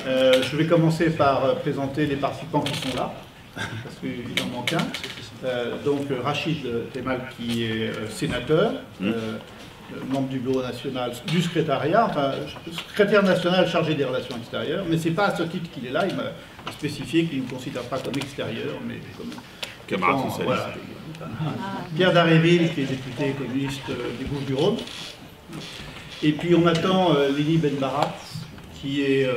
Je vais commencer par présenter les participants qui sont là, parce qu'il en manque un. Donc Rachid Temal, qui est sénateur, membre du bureau national, du secrétariat, enfin secrétaire national chargé des relations extérieures, mais c'est pas à ce titre qu'il est là, il m'a spécifié qu'il ne me considère pas comme extérieur, mais comme camarade socialiste. Voilà. Pierre Daréville, qui est député communiste des Bouches-du-Rhône. Et puis on attend Lili Benbarra, qui est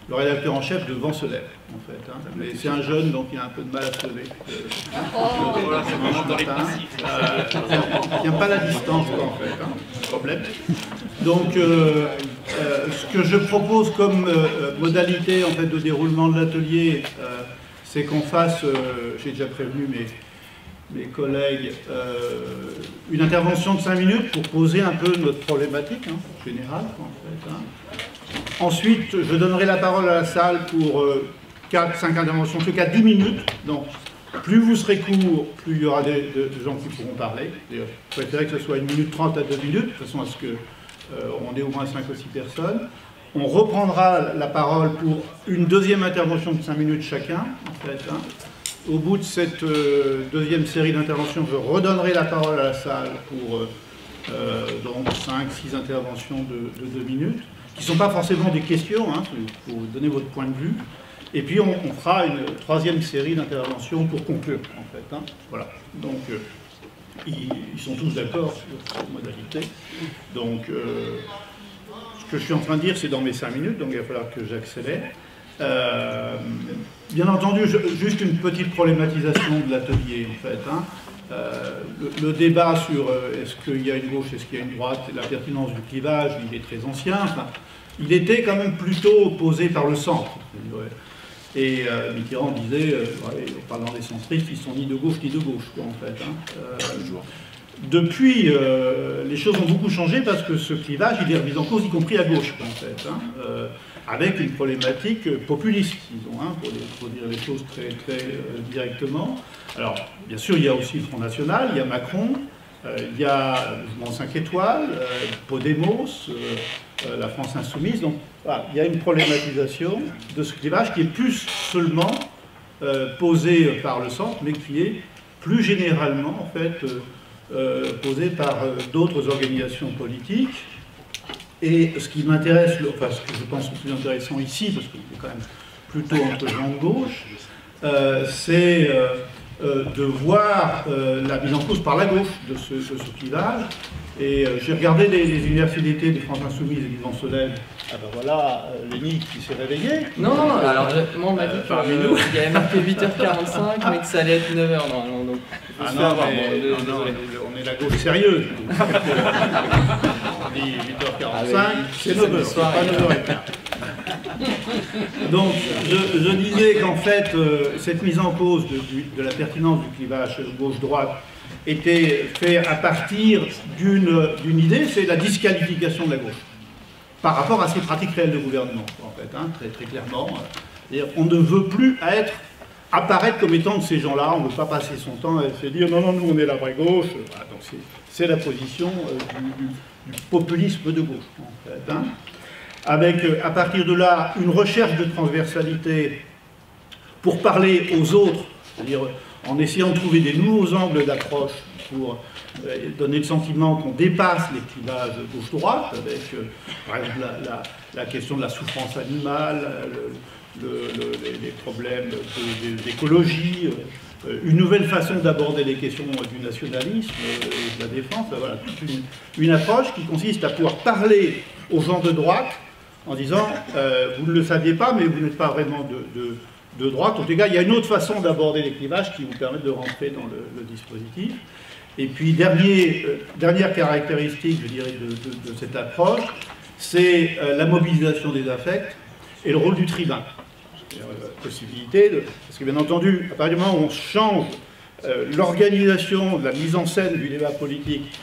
le rédacteur en chef de Vent se lève, en fait. Hein. Mais c'est un jeune, donc il a un peu de mal à se lever. Il tient pas la distance, quoi, en fait. Hein. Problème. Donc, ce que je propose comme modalité, en fait, de déroulement de l'atelier, c'est qu'on fasse, j'ai déjà prévenu mes collègues, une intervention de 5 minutes pour poser un peu notre problématique générale, en fait. Hein. Ensuite, je donnerai la parole à la salle pour 4-5 interventions, en tout cas 10 minutes. Donc, plus vous serez court, plus il y aura de gens qui pourront parler. D'ailleurs, je préférerais que ce soit 1 minute 30 à 2 minutes, de façon à ce qu'on ait au moins 5 ou 6 personnes. On reprendra la parole pour une deuxième intervention de 5 minutes chacun, en fait. Hein. Au bout de cette deuxième série d'interventions, je redonnerai la parole à la salle pour donc 5-6 interventions de 2 minutes, qui ne sont pas forcément des questions, hein, pour donner votre point de vue. Et puis on fera une troisième série d'interventions pour conclure, en fait. Hein. Voilà. Donc ils sont tous d'accord sur cette modalité. Donc ce que je suis en train de dire, c'est dans mes 5 minutes, donc il va falloir que j'accélère. Bien entendu, juste une petite problématisation de l'atelier, en fait. Hein. Le débat sur est-ce qu'il y a une gauche, est-ce qu'il y a une droite, la pertinence du clivage, il est très ancien. Enfin, il était quand même plutôt posé par le centre. Et Mitterrand disait, en parlant des centristes, ils sont ni de gauche, quoi, en fait. Hein. Depuis, les choses ont beaucoup changé parce que ce clivage, il est remis en cause, y compris à gauche, quoi, en fait. Hein. Avec une problématique populiste, disons, hein, pour dire les choses très, très directement. Alors, bien sûr, il y a aussi le Front National, il y a Macron, il y a le mouvement 5 étoiles, Podemos, la France Insoumise. Donc, voilà, il y a une problématisation de ce clivage qui est plus seulement posé par le centre, mais qui est plus généralement, en fait, posé par d'autres organisations politiques. Et ce qui m'intéresse, enfin ce que je pense le plus intéressant ici, parce qu'il est quand même plutôt entre gens de gauche, c'est de voir la mise en cause par la gauche de ce clivage. Et j'ai regardé les universités de France Insoumise et du Vent se lève. Ah ben voilà, Lénie qui s'est réveillé. Non, alors moi on m'a dit qu'il y avait marqué 8h45, mais que ça allait être 9h normalement. Donc, ah non, on est la gauche sérieuse. On dit 8h45, c'est 9h, c'est pas 9h15. Donc, je disais qu'en fait, cette mise en cause de la pertinence du clivage gauche-droite était faite à partir d'une idée, c'est la disqualification de la gauche, par rapport à ses pratiques réelles de gouvernement, en fait, hein, très, très clairement. On ne veut plus apparaître comme étant de ces gens-là, on ne veut pas passer son temps à se dire « non, non, nous on est la vraie gauche ». Voilà, donc c'est la position du populisme de gauche, en fait. Hein. Avec, à partir de là, une recherche de transversalité pour parler aux autres, c'est-à-dire en essayant de trouver des nouveaux angles d'approche pour donner le sentiment qu'on dépasse les clivages gauche-droite, avec, par exemple, la question de la souffrance animale, les problèmes d'écologie, une nouvelle façon d'aborder les questions du nationalisme et de la défense. Voilà, toute une approche qui consiste à pouvoir parler aux gens de droite en disant vous ne le saviez pas, mais vous n'êtes pas vraiment de droite. En tout cas, il y a une autre façon d'aborder les clivages qui vous permettent de rentrer dans le dispositif. Et puis, dernière caractéristique, je dirais, de cette approche, c'est la mobilisation des affects et le rôle du tribun. Possibilité parce que bien entendu, à partir du moment où on change l'organisation, la mise en scène du débat politique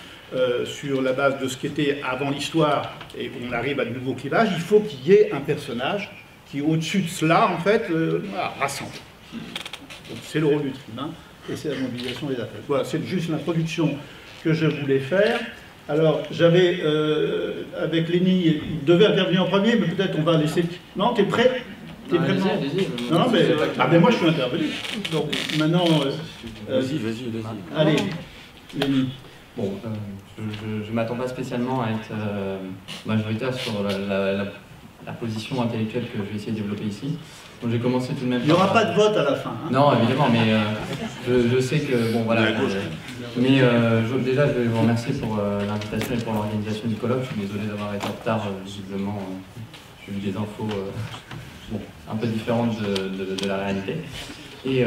sur la base de ce qu'était avant l'histoire et on arrive à de nouveaux clivages, il faut qu'il y ait un personnage qui, au-dessus de cela, en fait, rassemble. Donc c'est le rôle du tribun et c'est la mobilisation des affects. Voilà, c'est juste l'introduction que je voulais faire. Alors, j'avais, avec Lénie, il devait intervenir en premier, mais peut-être on va laisser... Non, t'es prêt? T'es prêt? Allez-y. Non, mais moi je suis intervenu. Donc, maintenant... Vas-y. Allez, Lénie. Bon, je ne m'attends pas spécialement à être majoritaire sur la position intellectuelle que je vais essayer de développer ici. Donc j'ai commencé tout de même. Il n'y aura pas de vote à la fin. Hein. Non, évidemment, mais je sais que bon voilà. Mais déjà, je vais vous remercier pour l'invitation et pour l'organisation du colloque. Je suis désolé d'avoir été en retard. Visiblement, j'ai eu des infos un peu différentes de la réalité. Et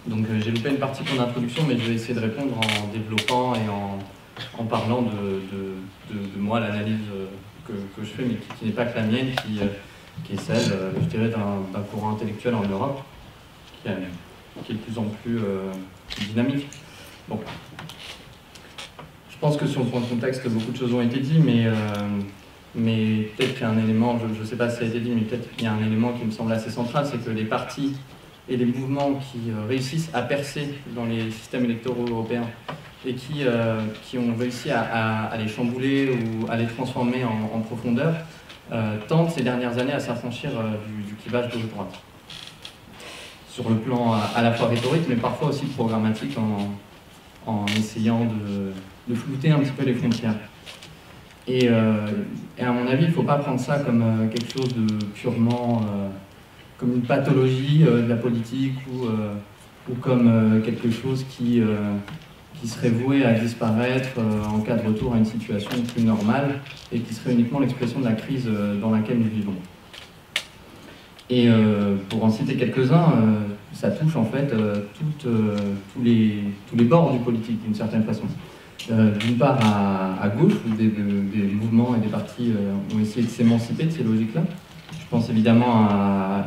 donc j'ai loupé une partie de ton introduction, mais je vais essayer de répondre en développant et en parlant de moi, l'analyse que je fais, mais qui n'est pas que la mienne, qui est celle, je dirais, d'un courant intellectuel en Europe, qui est de plus en plus dynamique. Bon. Je pense que sur le point de contexte, beaucoup de choses ont été dites, mais peut-être qu'il y a un élément, je ne sais pas si ça a été dit, mais peut-être qu'il y a un élément qui me semble assez central, c'est que les partis et les mouvements qui réussissent à percer dans les systèmes électoraux européens et qui ont réussi à les chambouler ou à les transformer en profondeur, tentent ces dernières années à s'affranchir du clivage gauche-droite. Sur le plan à la fois rhétorique, mais parfois aussi programmatique, en essayant de flouter un petit peu les frontières. Et à mon avis, il ne faut pas prendre ça comme quelque chose de purement... comme une pathologie de la politique ou comme quelque chose qui serait voué à disparaître en cas de retour à une situation plus normale et qui serait uniquement l'expression de la crise dans laquelle nous vivons. Et pour en citer quelques-uns, ça touche en fait tous les bords du politique d'une certaine façon. D'une part à gauche, où des mouvements et des partis ont essayé de s'émanciper de ces logiques-là. Je pense évidemment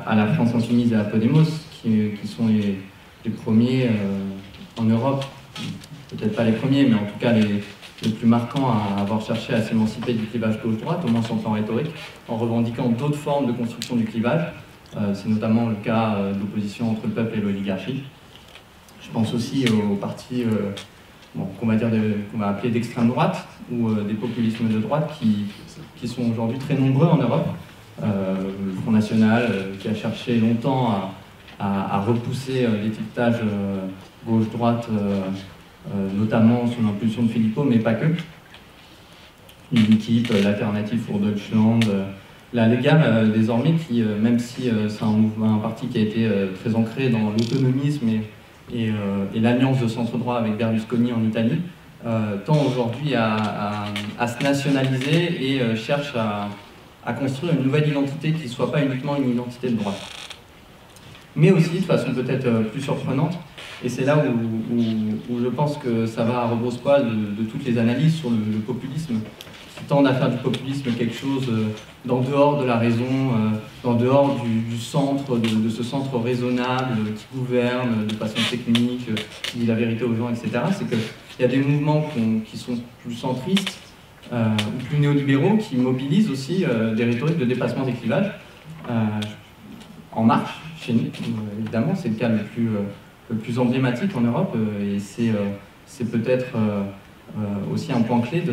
à la France Insoumise et à Podemos, qui sont les premiers en Europe, peut-être pas les premiers, mais en tout cas les plus marquants à avoir cherché à s'émanciper du clivage gauche-droite, au moins sur le plan rhétorique, en revendiquant d'autres formes de construction du clivage. C'est notamment le cas de l'opposition entre le peuple et l'oligarchie. Je pense aussi aux partis qu'on va appeler d'extrême droite, ou des populismes de droite, qui sont aujourd'hui très nombreux en Europe. Le Front National, qui a cherché longtemps à repousser l'étiquetage gauche-droite, notamment sous l'impulsion de Philippot, mais pas que. L'UKIP, l'Alternative pour Deutschland, la Lega, désormais, qui, même si c'est un parti qui a été très ancré dans l'autonomisme et l'alliance de centre-droit avec Berlusconi en Italie, tend aujourd'hui à se nationaliser et cherche à construire une nouvelle identité qui ne soit pas uniquement une identité de droite. Mais aussi, de façon peut-être plus surprenante, et c'est là où je pense que ça va à rebrousse-poil de toutes les analyses sur le populisme, qui tendent à faire du populisme quelque chose d'en dehors de la raison, d'en dehors du centre, de ce centre raisonnable qui gouverne de façon technique, qui dit la vérité aux gens, etc. C'est qu'il y a des mouvements qui sont plus centristes, ou plus néolibéraux, qui mobilisent aussi des rhétoriques de dépassement des clivages en marche chez nous, évidemment. C'est le cas le plus emblématique en Europe, et c'est peut-être aussi un point clé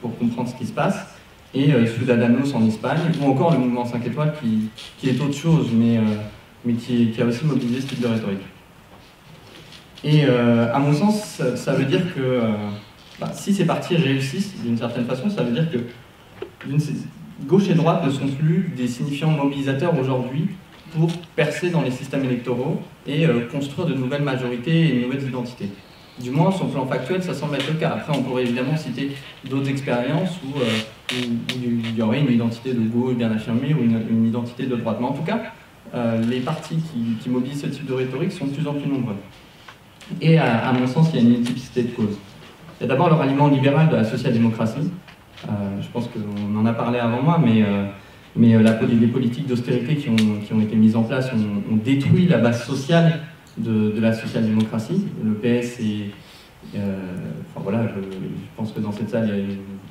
pour comprendre ce qui se passe. Et Ciudadanos en Espagne, ou encore le mouvement 5 étoiles, qui est autre chose, mais qui a aussi mobilisé ce type de rhétorique. Et à mon sens, ça veut dire que si ces partis réussissent d'une certaine façon, ça veut dire que gauche et droite ne sont plus des signifiants mobilisateurs aujourd'hui pour percer dans les systèmes électoraux et construire de nouvelles majorités et de nouvelles identités. Du moins, sur le plan factuel, ça semble être le cas. Après, on pourrait évidemment citer d'autres expériences où il y aurait une identité de gauche bien affirmée ou une identité de droite. Mais en tout cas, les partis qui mobilisent ce type de rhétorique sont de plus en plus nombreux. Et à mon sens, il y a une multiplicité de causes. Il y a d'abord le ralliement libéral de la social-démocratie. Je pense qu'on en a parlé avant moi, mais les politiques d'austérité qui ont été mises en place ont détruit la base sociale de la social-démocratie. Le PS enfin voilà, je pense que dans cette salle,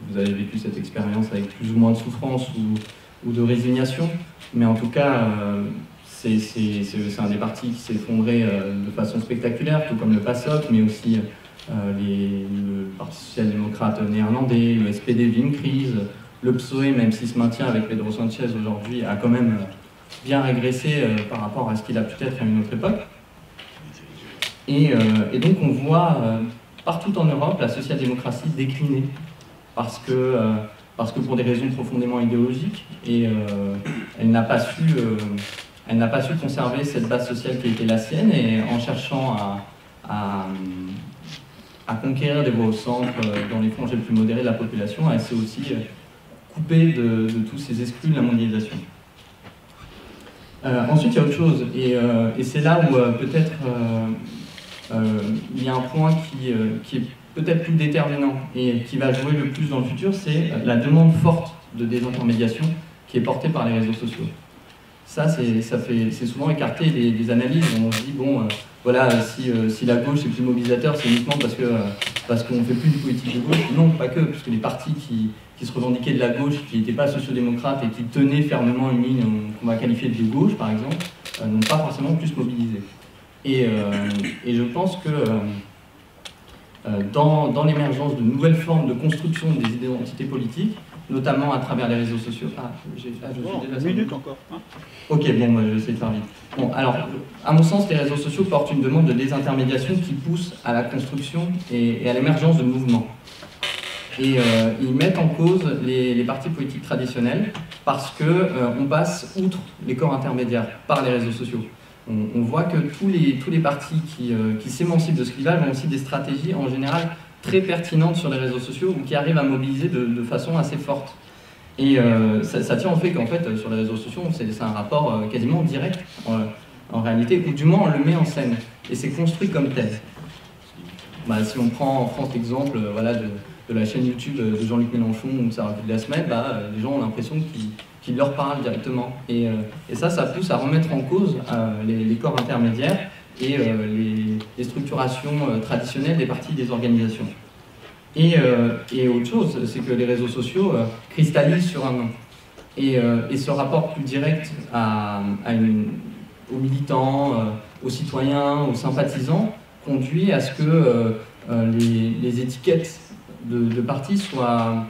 vous avez vécu cette expérience avec plus ou moins de souffrance ou de résignation, mais en tout cas, c'est un des partis qui s'est effondré de façon spectaculaire, tout comme le PASOK, mais aussi le Parti social-démocrate néerlandais, le SPD vit une crise, le PSOE, même s'il se maintient avec Pedro Sanchez aujourd'hui, a quand même bien régressé par rapport à ce qu'il a pu être à une autre époque. Et donc on voit partout en Europe la social-démocratie décliner, parce que pour des raisons profondément idéologiques, et elle n'a pas su conserver cette base sociale qui était la sienne, et en cherchant à conquérir des voix au centre dans les franges les plus modérées de la population, elle s'est aussi coupée de tous ces exclus de la mondialisation. Ensuite, il y a autre chose, et c'est là où peut-être il y a un point qui est peut-être plus déterminant et qui va jouer le plus dans le futur, c'est la demande forte de désintermédiation qui est portée par les réseaux sociaux. Ça, c'est souvent écarté des analyses où on se dit, bon, voilà, si la gauche est plus mobilisateur, c'est uniquement parce qu'on ne fait plus de politique de gauche. Non, pas que, puisque les partis qui se revendiquaient de la gauche, qui n'étaient pas sociodémocrates et qui tenaient fermement une ligne qu'on va qualifier de gauche, par exemple, n'ont pas forcément plus mobilisé. Et je pense que dans l'émergence de nouvelles formes de construction des identités politiques, notamment à travers les réseaux sociaux. Je suis déjà 5 minutes encore. Hein. Ok, bon, moi, je vais essayer de faire vite. Bon, alors, à mon sens, les réseaux sociaux portent une demande de désintermédiation qui pousse à la construction et à l'émergence de mouvements. Et ils mettent en cause les partis politiques traditionnels parce qu'on passe outre les corps intermédiaires par les réseaux sociaux. On voit que tous les partis qui s'émancipent de ce clivage ont aussi des stratégies en général très pertinentes sur les réseaux sociaux ou qui arrivent à mobiliser de façon assez forte. Et ça tient au fait qu'en fait, sur les réseaux sociaux, c'est un rapport quasiment direct en réalité, ou du moins on le met en scène. Et c'est construit comme tel. Bah, si on prend en France l'exemple voilà, de la chaîne YouTube de Jean-Luc Mélenchon ou de sa revue de la semaine, les gens ont l'impression qu'il leur parle directement. Et ça pousse à remettre en cause les corps intermédiaires et les structurations traditionnelles des partis des organisations. Et autre chose, c'est que les réseaux sociaux cristallisent sur un nom. Et ce rapport plus direct aux militants, aux citoyens, aux sympathisants, conduit à ce que les étiquettes de partis soient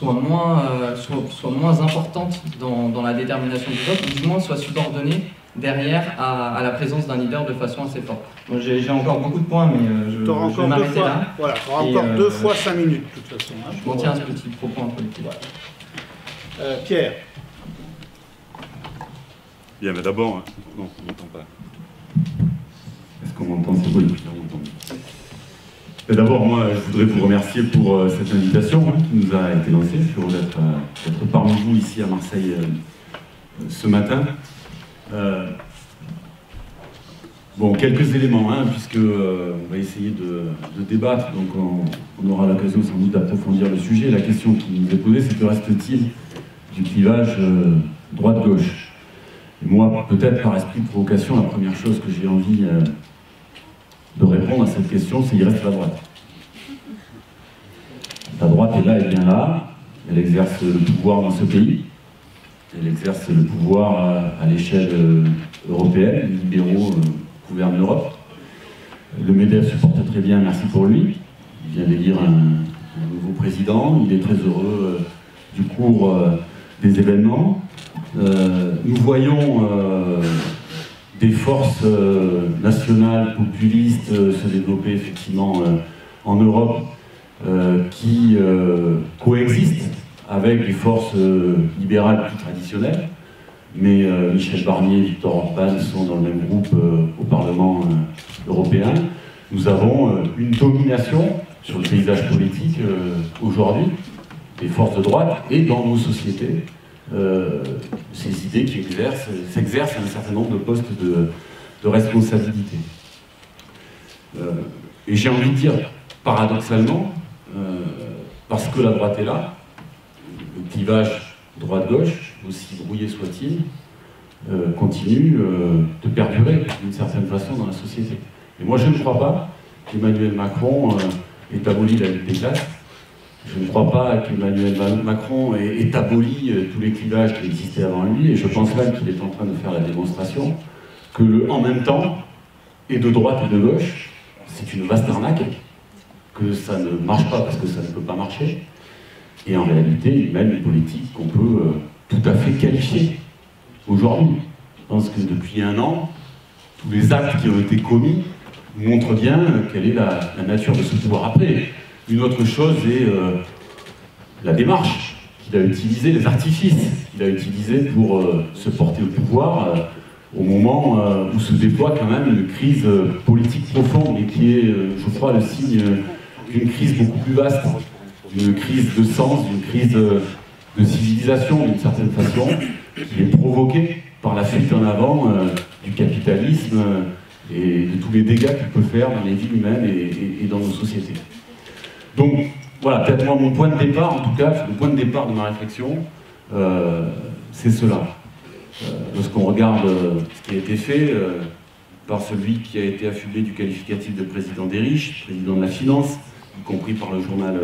moins importantes dans la détermination du vote, ou du moins soient subordonnées derrière à la présence d'un leader de façon assez forte. Bon, j'ai encore beaucoup de points, mais je vais m'arrêter là. Voilà, tu auras encore 2 fois 5 minutes de toute façon. Hein, je m'en tiens à ce petit propos en politique. Voilà. Pierre. Bien, mais d'abord, non, on n'entend pas. Est-ce qu'on m'entend? C'est bon, on m'entend. D'abord, moi, je voudrais vous remercier pour cette invitation qui nous a été lancée. Je suis heureux d'être parmi vous ici à Marseille ce matin. Bon, quelques éléments, puisque on va essayer de débattre, donc on aura l'occasion sans doute d'approfondir le sujet. La question qui nous est posée, c'est que reste-t-il du clivage droite-gauche? Et moi, peut-être par esprit de provocation, la première chose que j'ai envie de répondre à cette question, c'est qu'il reste la droite. La droite est là et bien là, elle exerce le pouvoir dans ce pays, elle exerce le pouvoir à l'échelle européenne, les libéraux gouvernent l'Europe. Le MEDEF se porte très bien, merci pour lui. Il vient d'élire un nouveau président, il est très heureux du cours des événements. Nous voyons des forces nationales populistes se développer effectivement en Europe qui coexistent avec les forces libérales plus traditionnelles. Mais Michel Barnier et Viktor Orban sont dans le même groupe au Parlement européen. Nous avons une domination sur le paysage politique aujourd'hui des forces de droite et dans nos sociétés. Ces idées qui s'exercent à un certain nombre de postes de responsabilité. Et j'ai envie de dire, paradoxalement, parce que la droite est là, le clivage droite-gauche, aussi brouillé soit-il, continue de perdurer d'une certaine façon dans la société. Et moi je ne crois pas qu'Emmanuel Macron ait aboli la lutte des classes. Je ne crois pas qu'Emmanuel Macron ait aboli tous les clivages qui existaient avant lui, et je pense même qu'il est en train de faire la démonstration que le « en même temps » et de droite et de gauche, c'est une vaste arnaque, que ça ne marche pas parce que ça ne peut pas marcher. Et en réalité, il mène une politique qu'on peut tout à fait qualifier aujourd'hui. Je pense que depuis un an, tous les actes qui ont été commis montrent bien quelle est la nature de ce pouvoir. Après, une autre chose est la démarche qu'il a utilisée, les artifices qu'il a utilisés pour se porter au pouvoir au moment où se déploie quand même une crise politique profonde et qui est, je crois, le signe d'une crise beaucoup plus vaste, d'une crise de sens, d'une crise de civilisation d'une certaine façon, qui est provoquée par la fuite en avant du capitalisme et de tous les dégâts qu'il peut faire dans les vies humaines et dans nos sociétés. Donc voilà, peut-être moi mon point de départ, en tout cas, le point de départ de ma réflexion, c'est cela. Lorsqu'on regarde ce qui a été fait par celui qui a été affublé du qualificatif de président des riches, président de la finance, y compris par le journal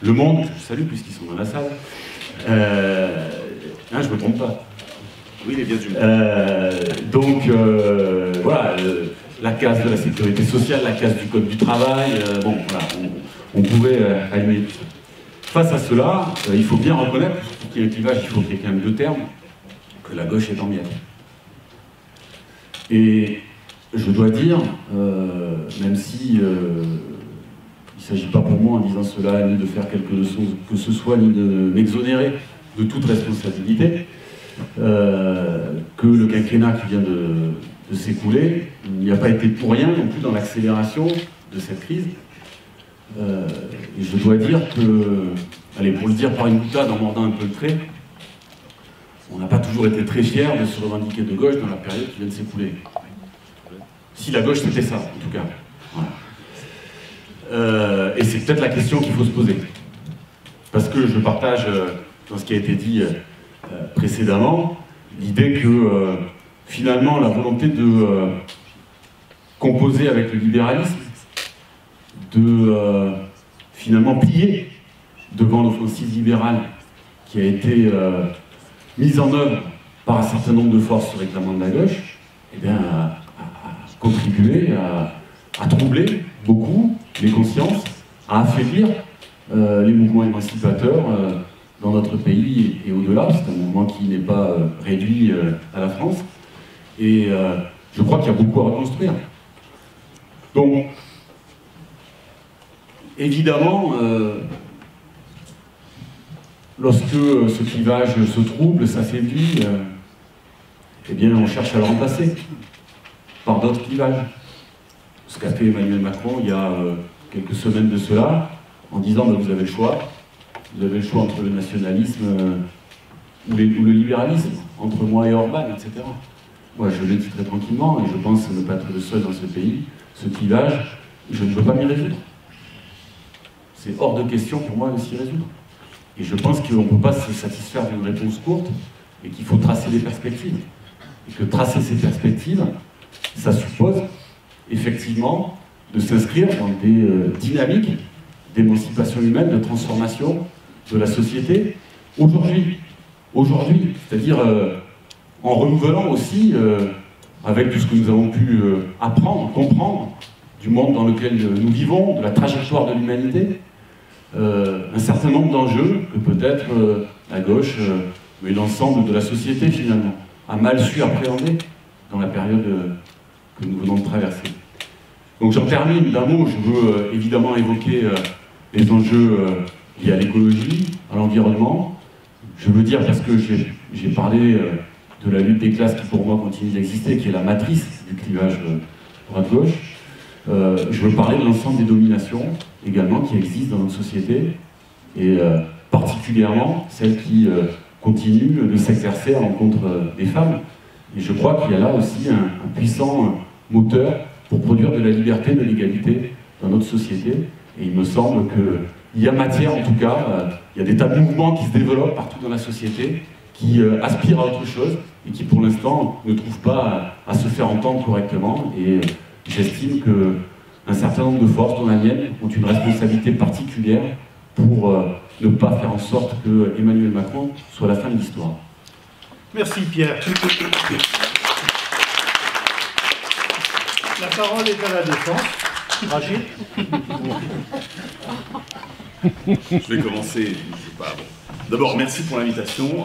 Le Monde, que je salue puisqu'ils sont dans la salle. Je ne me trompe pas. Oui, il est bien du donc, voilà, la case de la sécurité sociale, la case du code du travail, bon, voilà, on pouvait allumer tout ça. Face à cela, il faut bien reconnaître, pour qu'il y ait un clivage, il faut qu'il y ait quand même deux termes, que la gauche est en miettes. Et je dois dire, même si il ne s'agit pas pour moi en disant cela, ni de faire quelque leçon que ce soit, ni de m'exonérer de toute responsabilité, que le quinquennat qui vient de s'écouler n'y a pas été pour rien non plus dans l'accélération de cette crise. Et je dois dire que, allez, pour le dire par une boutade en mordant un peu le trait, on n'a pas toujours été très fiers de se revendiquer de gauche dans la période qui vient de s'écouler. Si la gauche c'était ça, en tout cas. Voilà. Et c'est peut-être la question qu'il faut se poser. Parce que je partage, dans ce qui a été dit précédemment, l'idée que finalement la volonté de composer avec le libéralisme, de finalement plier devant l'offensive libérale qui a été mise en œuvre par un certain nombre de forces réclamant de la gauche, eh bien, a contribué à troubler beaucoup les consciences, à affaiblir les mouvements émancipateurs dans notre pays et au-delà. C'est un mouvement qui n'est pas réduit à la France. Et je crois qu'il y a beaucoup à reconstruire. Donc, évidemment, lorsque ce clivage se trouble, s'affaiblit, eh bien on cherche à le remplacer par d'autres clivages. Ce qu'a fait Emmanuel Macron il y a quelques semaines de cela, en disant vous avez le choix. Vous avez le choix entre le nationalisme ou le libéralisme, entre moi et Orban, etc. Moi, je l'ai dit très tranquillement, et je pense ne pas être le seul dans ce pays. Ce clivage, je ne peux pas m'y résoudre. C'est hors de question pour moi de s'y résoudre. Et je pense qu'on ne peut pas se satisfaire d'une réponse courte, et qu'il faut tracer des perspectives. Et que tracer ces perspectives, ça suppose effectivement de s'inscrire dans des dynamiques d'émancipation humaine, de transformation de la société aujourd'hui, c'est-à-dire en renouvelant aussi, avec tout ce que nous avons pu apprendre, comprendre du monde dans lequel nous vivons, de la trajectoire de l'humanité, un certain nombre d'enjeux que peut-être la gauche, mais l'ensemble de la société finalement, a mal su appréhender dans la période que nous venons de traverser. Donc j'en termine d'un mot, je veux évidemment évoquer les enjeux liés à l'écologie, à l'environnement. Je veux dire, parce que j'ai parlé de la lutte des classes qui pour moi continue d'exister, qui est la matrice du clivage droite-gauche, je veux parler de l'ensemble des dominations également qui existent dans notre société, et particulièrement celles qui continuent de s'exercer à l'encontre des femmes. Et je crois qu'il y a là aussi un puissant moteur pour produire de la liberté, de l'égalité dans notre société. Et il me semble qu'il y a matière, en tout cas, il y a des tas de mouvements qui se développent partout dans la société, qui aspirent à autre chose, et qui pour l'instant ne trouvent pas à se faire entendre correctement. Et j'estime qu'un certain nombre de forces, dont la mienne, ont une responsabilité particulière pour ne pas faire en sorte que Emmanuel Macron soit la fin de l'histoire. Merci Pierre. La parole est à la Défense. Rachid? Je vais commencer. Bon. D'abord, merci pour l'invitation.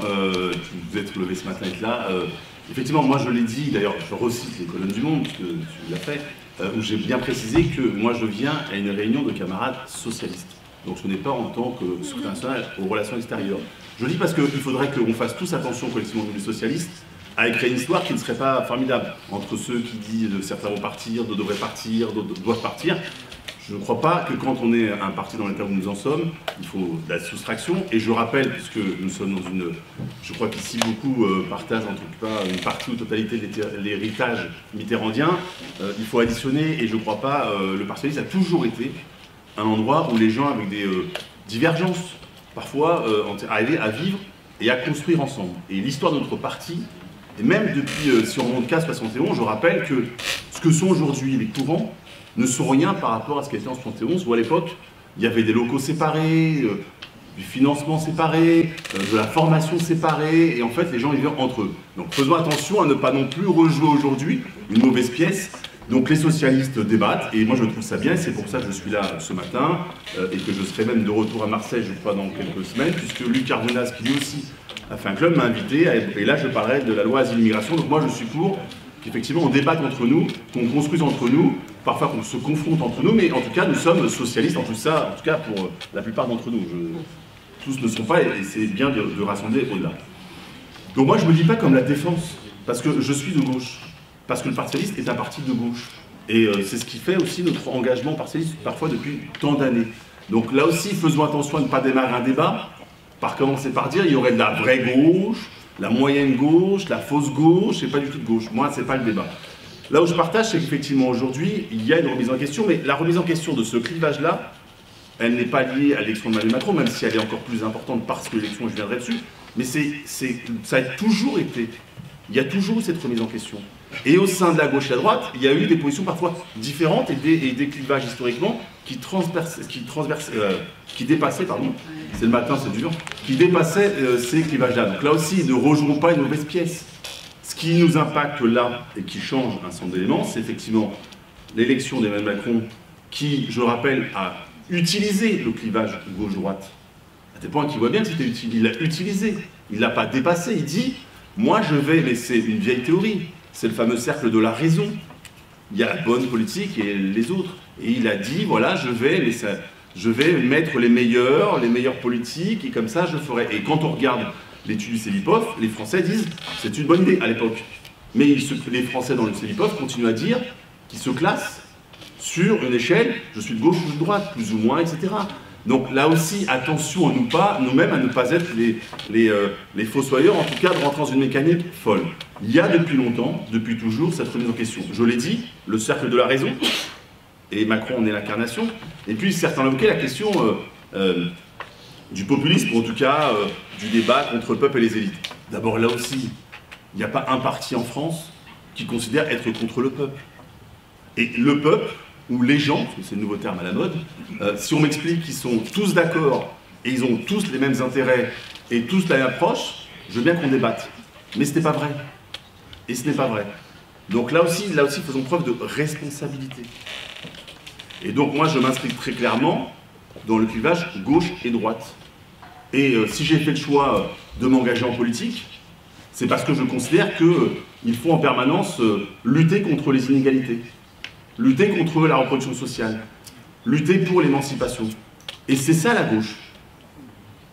Vous êtes levé ce matin, être là. Effectivement, moi je l'ai dit, d'ailleurs je recite les colonnes du Monde, parce que tu l'as fait, où j'ai bien précisé que moi je viens à une réunion de camarades socialistes. Donc ce n'est pas en tant que secrétaire national aux relations extérieures. Je le dis parce qu'il faudrait qu'on fasse tous attention collectivement, nous les socialistes, à écrire une histoire qui ne serait pas formidable. Entre ceux qui disent certains vont partir, d'autres devraient partir, d'autres doivent partir. Je ne crois pas que quand on est un parti dans l'état où nous en sommes, il faut de la soustraction. Et je rappelle, puisque nous sommes dans une... Je crois qu'ici beaucoup partagent en tout cas une partie ou totalité de l'héritage mitterrandien, il faut additionner, et je ne crois pas, le Parti socialiste a toujours été un endroit où les gens avec des divergences, parfois, arrivaient à vivre et à construire ensemble. Et l'histoire de notre parti, et même depuis, si on remonte qu'à 71, je rappelle que ce que sont aujourd'hui les courants, ne sont rien par rapport à ce qui était en 71, où à l'époque, il y avait des locaux séparés, du financement séparé, de la formation séparée, et en fait, les gens vivaient entre eux. Donc faisons attention à ne pas non plus rejouer aujourd'hui une mauvaise pièce. Donc les socialistes débattent, et moi je trouve ça bien, et c'est pour ça que je suis là ce matin, et que je serai même de retour à Marseille, je crois, dans quelques semaines, puisque Luc Arvenas, qui lui aussi a fait un club, m'a invité, et là je parlerai de la loi asile-immigration, donc moi je suis pour qu'effectivement on débatte entre nous, qu'on construise entre nous, parfois qu'on se confronte entre nous, mais en tout cas nous sommes socialistes, en tout cas pour la plupart d'entre nous. Tous ne sont pas, et c'est bien de rassembler au-delà. Donc moi je ne me dis pas comme la défense, parce que je suis de gauche, parce que le Parti socialiste est un parti de gauche. Et c'est ce qui fait aussi notre engagement Parti socialiste, parfois depuis tant d'années. Donc là aussi, faisons attention à ne pas démarrer un débat, par commencer par dire il y aurait de la vraie gauche, la moyenne gauche, la fausse gauche, et pas du tout de gauche. Moi, c'est pas le débat. Là où je partage, c'est qu'effectivement, aujourd'hui, il y a une remise en question, mais la remise en question de ce clivage-là, elle n'est pas liée à l'élection de Emmanuel Macron, même si elle est encore plus importante parce que l'élection, je viendrai dessus, mais ça a toujours été, il y a toujours eu cette remise en question. Et au sein de la gauche et à droite, il y a eu des positions parfois différentes et des clivages historiquement qui dépassaient, pardon, c'est le matin, c'est dur, qui dépassaient ces clivages-là. Donc là aussi, ne rejouons pas une mauvaise pièce. Ce qui nous impacte là et qui change un certain nombre d'éléments, c'est effectivement l'élection d'Emmanuel Macron qui, je rappelle, a utilisé le clivage gauche-droite. À tel point qu'il voit bien que c'était utile. Il l'a utilisé, il ne l'a pas dépassé. Il dit, moi je vais laisser une vieille théorie, c'est le fameux cercle de la raison. Il y a la bonne politique et les autres. Et il a dit, voilà, je vais mettre les meilleurs politiques, et comme ça je ferai. Et quand on regarde l'étude du CEVIPOF, les Français disent, c'est une bonne idée à l'époque. Mais les Français dans le CEVIPOF continuent à dire qu'ils se classent sur une échelle, je suis de gauche ou de droite, plus ou moins, etc. Donc là aussi, attention à nous-mêmes à ne pas être les fossoyeurs, en tout cas de rentrer dans une mécanique folle. Il y a depuis longtemps, depuis toujours, cette remise en question. Je l'ai dit, le cercle de la raison, et Macron en est l'incarnation, et puis certains ont évoqué la question du populisme, ou en tout cas du débat contre le peuple et les élites. D'abord là aussi, il n'y a pas un parti en France qui considère être contre le peuple. Et le peuple, ou les gens, parce que c'est le nouveau terme à la mode, si on m'explique qu'ils sont tous d'accord, et ils ont tous les mêmes intérêts, et tous la même approche, je veux bien qu'on débatte. Mais ce n'est pas vrai. Et ce n'est pas vrai. Donc là aussi, faisons preuve de responsabilité. Et donc moi, je m'inscris très clairement dans le clivage gauche et droite. Et si j'ai fait le choix de m'engager en politique, c'est parce que je considère qu'il faut en permanence lutter contre les inégalités, lutter contre la reproduction sociale, lutter pour l'émancipation. Et c'est ça la gauche.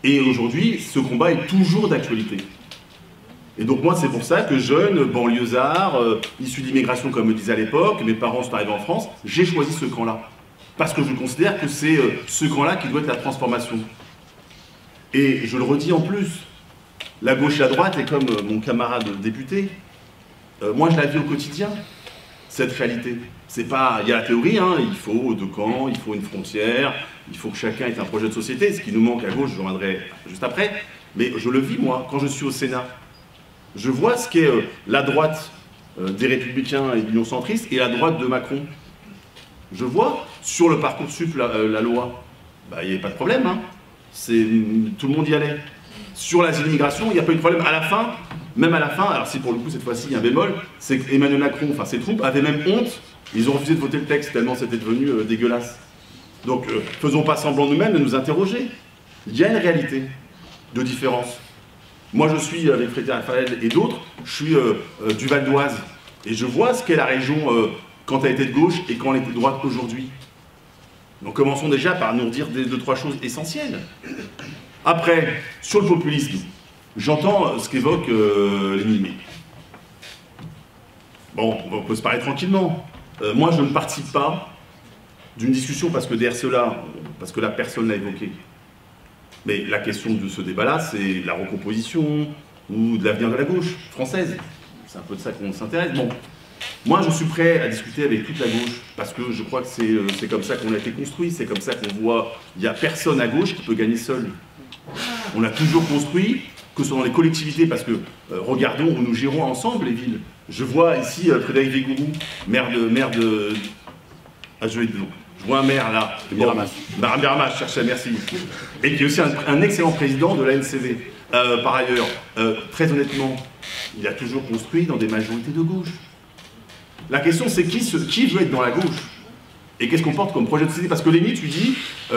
Et aujourd'hui, ce combat est toujours d'actualité. Et donc moi, c'est pour ça que jeune, banlieusard, issu d'immigration comme me disait à l'époque, mes parents sont arrivés en France, j'ai choisi ce camp-là. Parce que je considère que c'est ce camp-là qui doit être la transformation. Et je le redis en plus, la gauche et la droite, et comme mon camarade député, moi je la vis au quotidien, cette réalité. C'est pas, il y a la théorie, hein, il faut deux camps, il faut une frontière, il faut que chacun ait un projet de société, ce qui nous manque à gauche, je reviendrai juste après, mais je le vis moi, quand je suis au Sénat. Je vois ce qu'est la droite des Républicains et de l'Union centriste et la droite de Macron. Je vois, sur le Parcoursup, la loi, bah, il n'y avait pas de problème, hein. Tout le monde y allait. Sur l'asile-immigration, il n'y a pas eu de problème. À la fin, même à la fin, alors si pour le coup cette fois-ci il y a un bémol, c'est qu'Emmanuel Macron, enfin ses troupes, avaient même honte Ils ont refusé de voter le texte tellement c'était devenu dégueulasse. Donc, faisons pas semblant nous-mêmes de nous interroger. Il y a une réalité de différence. Moi, je suis, avec Frédéric Raphaël et d'autres, je suis du Val d'Oise. Et je vois ce qu'est la région quand elle était de gauche et quand elle était de droite aujourd'hui. Donc, commençons déjà par nous dire deux, trois choses essentielles. Après, sur le populisme, j'entends ce qu'évoque l'ennemi. Bon, on peut se parler tranquillement. Moi, je ne participe pas d'une discussion parce que derrière cela, parce que la personne l'a évoqué. Mais la question de ce débat-là, c'est la recomposition ou de l'avenir de la gauche française. C'est un peu de ça qu'on s'intéresse. Bon, moi, je suis prêt à discuter avec toute la gauche parce que je crois que c'est comme ça qu'on a été construit, c'est comme ça qu'on voit. Il n'y a personne à gauche qui peut gagner seul. On a toujours construit, que ce soit dans les collectivités, parce que regardons où nous gérons ensemble les villes. Je vois ici Frédéric Végourou, maire de ah, je vois un maire là, Biramas, je cherchais, merci. Et qui est aussi un excellent président de l'ANCV. Par ailleurs, très honnêtement, il a toujours construit dans des majorités de gauche. La question c'est qui veut être dans la gauche? Et qu'est-ce qu'on porte comme projet de société? Parce que Lémi, tu dis,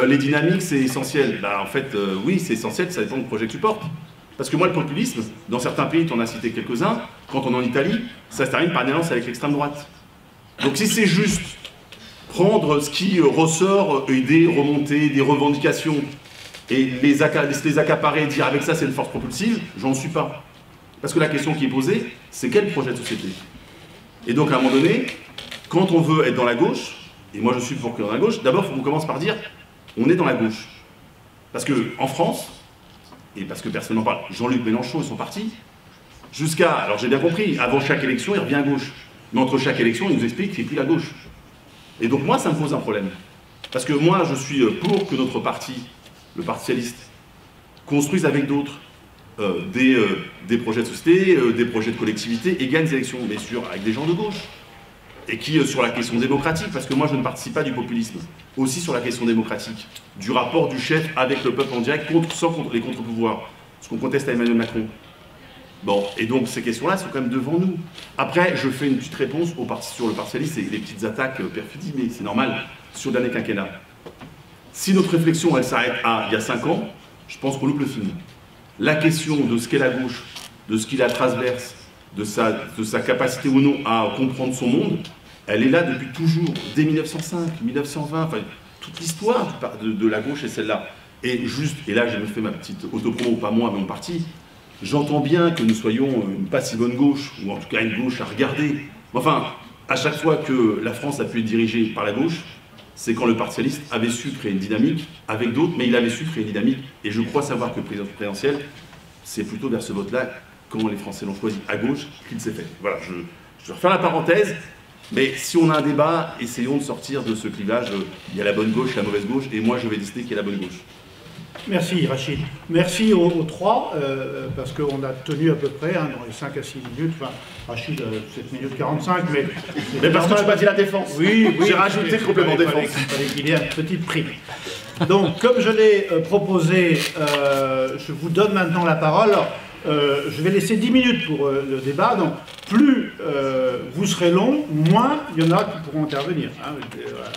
les dynamiques c'est essentiel. Bah, en fait, oui, c'est essentiel, ça dépend du projet que tu portes. Parce que moi, le populisme, dans certains pays, tu en as cité quelques-uns, quand on est en Italie, ça se termine par une alliance avec l'extrême droite. Donc si c'est juste prendre ce qui ressort, des remontées, des revendications, et les accaparer et dire avec ça c'est une force propulsive, j'en suis pas. Parce que la question qui est posée, c'est quel projet de société? Et donc à un moment donné, quand on veut être dans la gauche, et moi je suis pour que dans la gauche, d'abord il faut qu'on commence par dire, on est dans la gauche. Parce qu'en France, et parce que personne n'en parle, Jean-Luc Mélenchon et son parti, jusqu'à, alors j'ai bien compris, avant chaque élection il revient à gauche. Mais entre chaque élection il nous explique qu'il n'est plus la gauche. Et donc moi, ça me pose un problème. Parce que moi, je suis pour que notre parti, le Parti socialiste, construise avec d'autres des projets de société, des projets de collectivité, et gagne des élections, mais avec des gens de gauche. Et qui, sur la question démocratique, parce que moi, je ne participe pas du populisme, aussi sur la question démocratique, du rapport du chef avec le peuple en direct, sans les contre-pouvoirs, ce qu'on conteste à Emmanuel Macron. Bon, et donc ces questions-là sont quand même devant nous. Après, je fais une petite réponse sur le Parti socialiste et les petites attaques perfidies, mais c'est normal, sur le dernier quinquennat. Si notre réflexion, elle s'arrête à il y a 5 ans, je pense qu'on loupe le film. La question de ce qu'est la gauche, de ce qu'il a transverse, de sa capacité ou non à comprendre son monde, elle est là depuis toujours, dès 1905, 1920, enfin, toute l'histoire de la gauche est celle-là. Et là je me fais ma petite autopromo, pas moi, mais mon parti, j'entends bien que nous soyons une pas si bonne gauche, ou en tout cas une gauche à regarder. Enfin, à chaque fois que la France a pu être dirigée par la gauche, c'est quand le Parti socialiste avait su créer une dynamique avec d'autres, mais il avait su créer une dynamique. Et je crois savoir que le présidentiel, c'est plutôt vers ce vote-là, quand les Français l'ont choisi à gauche, qu'il s'est fait. Voilà, je vais refaire la parenthèse, mais si on a un débat, essayons de sortir de ce clivage. Il y a la bonne gauche, la mauvaise gauche, et moi je vais décider qui est la bonne gauche. Merci Rachid. Merci aux trois, parce qu'on a tenu à peu près dans les 5 à 6 minutes, enfin Rachid 7 minutes 45, mais parce que tu m'as dit la défense. Oui, j'ai rajouté le complément défense. Il fallait qu'il y ait une petite prime. Donc comme je l'ai proposé, je vous donne maintenant la parole. Je vais laisser 10 minutes pour le débat, donc plus vous serez long, moins il y en a qui pourront intervenir. Hein,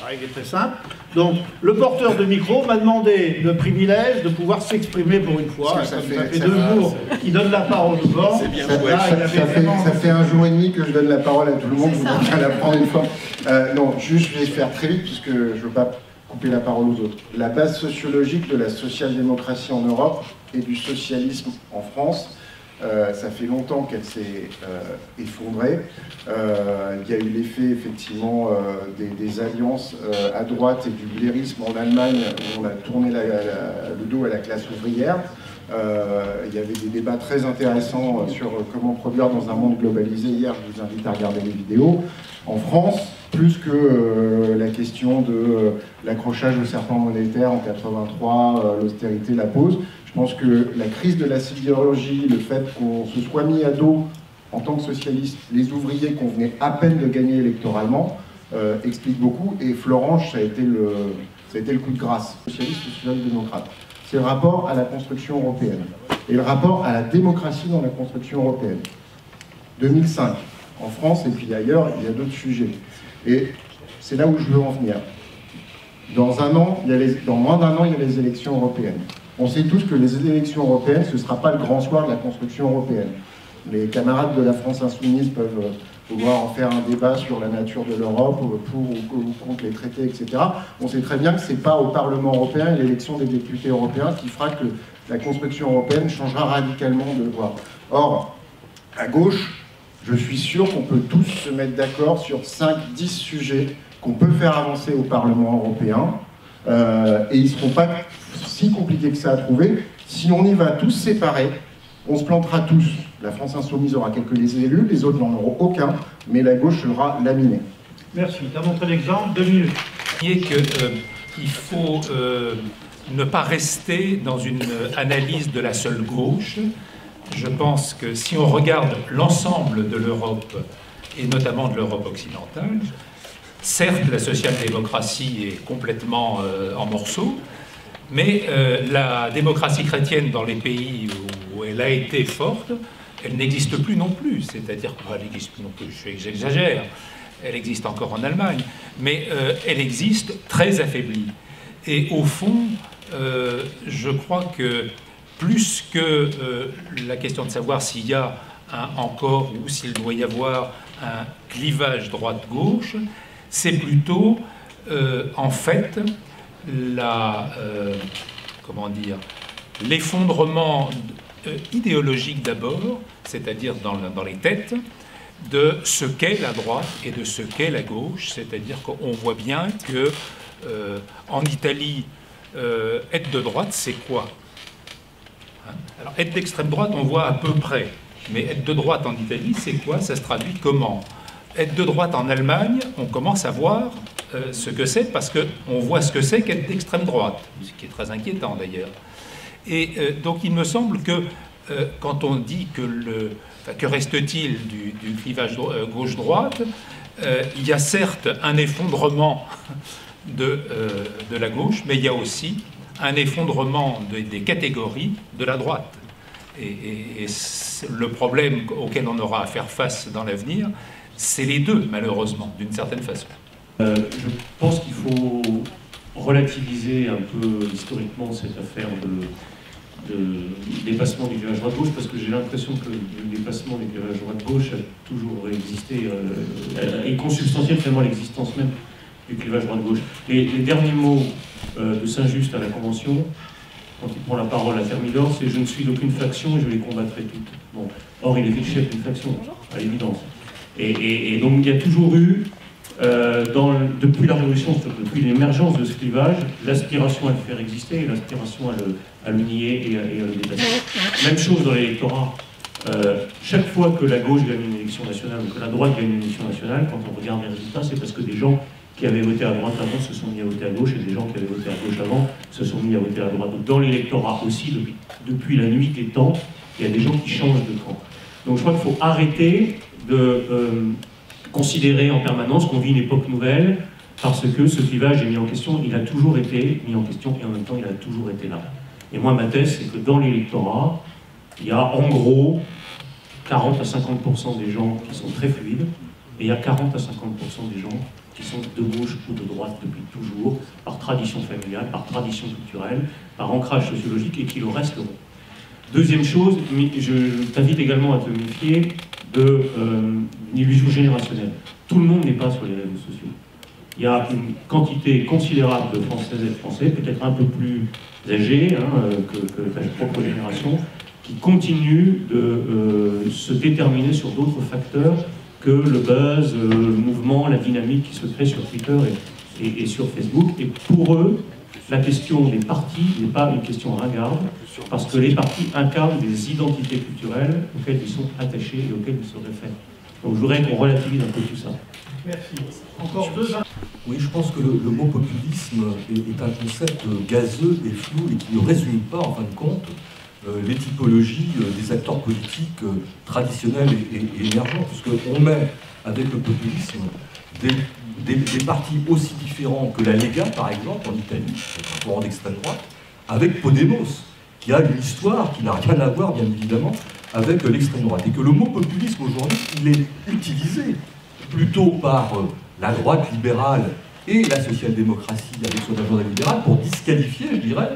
la règle est très simple. Donc le porteur de micro m'a demandé le privilège de pouvoir s'exprimer pour une fois. Ça fait 2 jours qu'il donne la parole au vent. C'est bien, ça fait 1 jour et demi que je donne la parole à tout le monde, vous devez la prendre une fois. Non, juste je vais faire très vite puisque je ne veux pas couper la parole aux autres. La base sociologique de la social-démocratie en Europe et du socialisme en France, ça fait longtemps qu'elle s'est effondrée. Il y a eu l'effet effectivement des alliances à droite et du blairisme en Allemagne où on a tourné le dos à la classe ouvrière. Il y avait des débats très intéressants sur comment produire dans un monde globalisé. Hier, je vous invite à regarder les vidéos. En France, plus que la question de l'accrochage au serpent monétaire en 83, l'austérité, la pause, je pense que la crise de la sidérurgie, le fait qu'on se soit mis à dos, en tant que socialiste, les ouvriers qu'on venait à peine de gagner électoralement, explique beaucoup. Et Florange, ça a été le coup de grâce. Socialiste ou social-démocrate. C'est le rapport à la construction européenne. Et le rapport à la démocratie dans la construction européenne. 2005, en France et puis ailleurs, il y a d'autres sujets. Et c'est là où je veux en venir. Dans moins d'un an, il y a les élections européennes. On sait tous que les élections européennes, ce ne sera pas le grand soir de la construction européenne. Les camarades de la France Insoumise peuvent pouvoir en faire un débat sur la nature de l'Europe, pour ou contre les traités, etc. On sait très bien que ce n'est pas au Parlement européen et l'élection des députés européens qui fera que la construction européenne changera radicalement de voie. Or, à gauche, je suis sûr qu'on peut tous se mettre d'accord sur 5-10 sujets qu'on peut faire avancer au Parlement européen, et ils ne seront pas si compliqués que ça à trouver. Si on y va tous séparés, on se plantera tous. La France Insoumise aura quelques élus, les autres n'en auront aucun, mais la gauche sera laminée. Merci. Tu as montré l'exemple, 2 minutes. Il faut ne pas rester dans une analyse de la seule gauche. Je pense que si on regarde l'ensemble de l'Europe, et notamment de l'Europe occidentale, certes, la social-démocratie est complètement en morceaux, mais la démocratie chrétienne dans les pays où elle a été forte, elle n'existe plus non plus. C'est-à-dire qu'elle n'existe plus non plus, j'exagère, elle existe encore en Allemagne, mais elle existe très affaiblie. Et au fond, je crois que plus que la question de savoir s'il y a encore ou s'il doit y avoir un clivage droite-gauche, c'est plutôt en fait l'effondrement idéologique d'abord, c'est-à-dire dans les têtes, de ce qu'est la droite et de ce qu'est la gauche, c'est-à-dire qu'on voit bien que en Italie, être de droite, c'est quoi? Alors, être d'extrême droite, on voit à peu près, mais être de droite en Italie, c'est quoi? Ça se traduit comment? Être de droite en Allemagne, on commence à voir ce que c'est, parce qu'on voit ce que c'est qu'être d'extrême droite, ce qui est très inquiétant d'ailleurs. Et donc il me semble que quand on dit que reste-t-il du clivage gauche-droite, il y a certes un effondrement de la gauche, mais il y a aussi un effondrement des catégories de la droite. Et le problème auquel on aura à faire face dans l'avenir, c'est les deux, malheureusement, d'une certaine façon. Je pense qu'il faut relativiser un peu historiquement cette affaire de dépassement du clivage droite-gauche, parce que j'ai l'impression que le dépassement du clivage droite-gauche a toujours existé, est consubstantiel finalement à l'existence même du clivage droite-gauche. Les derniers mots de Saint-Just à la Convention, quand il prend la parole à Thermidor, c'est « je ne suis d'aucune faction et je les combattrai toutes ». Bon. Or, il était le chef d'une faction, à l'évidence. Et donc, il y a toujours eu, depuis la Révolution, depuis l'émergence de ce clivage, l'aspiration à le faire exister et l'aspiration à le nier et à le dépasser. Même chose dans l'électorat. Chaque fois que la gauche gagne une élection nationale ou que la droite gagne une élection nationale, quand on regarde les résultats, c'est parce que des gens qui avaient voté à droite avant se sont mis à voter à gauche et des gens qui avaient voté à gauche avant se sont mis à voter à droite. Donc dans l'électorat aussi, depuis la nuit des temps, il y a des gens qui changent de camp. Donc je crois qu'il faut arrêter de considérer en permanence qu'on vit une époque nouvelle parce que ce clivage est mis en question, il a toujours été mis en question et en même temps il a toujours été là. Et moi ma thèse c'est que dans l'électorat, il y a en gros 40 à 50% des gens qui sont très fluides et il y a 40 à 50% des gens qui sont de gauche ou de droite depuis toujours, par tradition familiale, par tradition culturelle, par ancrage sociologique et qui le resteront. Deuxième chose, je t'invite également à te méfier d'une illusion générationnelle. Tout le monde n'est pas sur les réseaux sociaux. Il y a une quantité considérable de Françaises et de Français, peut-être un peu plus âgés que ta propre génération, qui continuent de se déterminer sur d'autres facteurs que le buzz, le mouvement, la dynamique qui se crée sur Twitter et sur Facebook. Et pour eux, la question des partis n'est pas une question ringarde, parce que les partis incarnent des identités culturelles auxquelles ils sont attachés et auxquelles ils se réfèrent. Donc je voudrais qu'on relativise un peu tout ça. Merci. Encore deux. Oui, je pense que le mot populisme est un concept gazeux et flou et qui ne résume pas, en fin de compte, les typologies des acteurs politiques traditionnels et émergents, puisqu'on met avec le populisme des partis aussi différents que la Lega, par exemple, en Italie, un courant d'extrême droite, avec Podemos, qui a une histoire qui n'a rien à voir, bien évidemment, avec l'extrême droite. Et que le mot populisme, aujourd'hui, il est utilisé plutôt par la droite libérale et la social-démocratie avec son agenda libéral pour disqualifier, je dirais,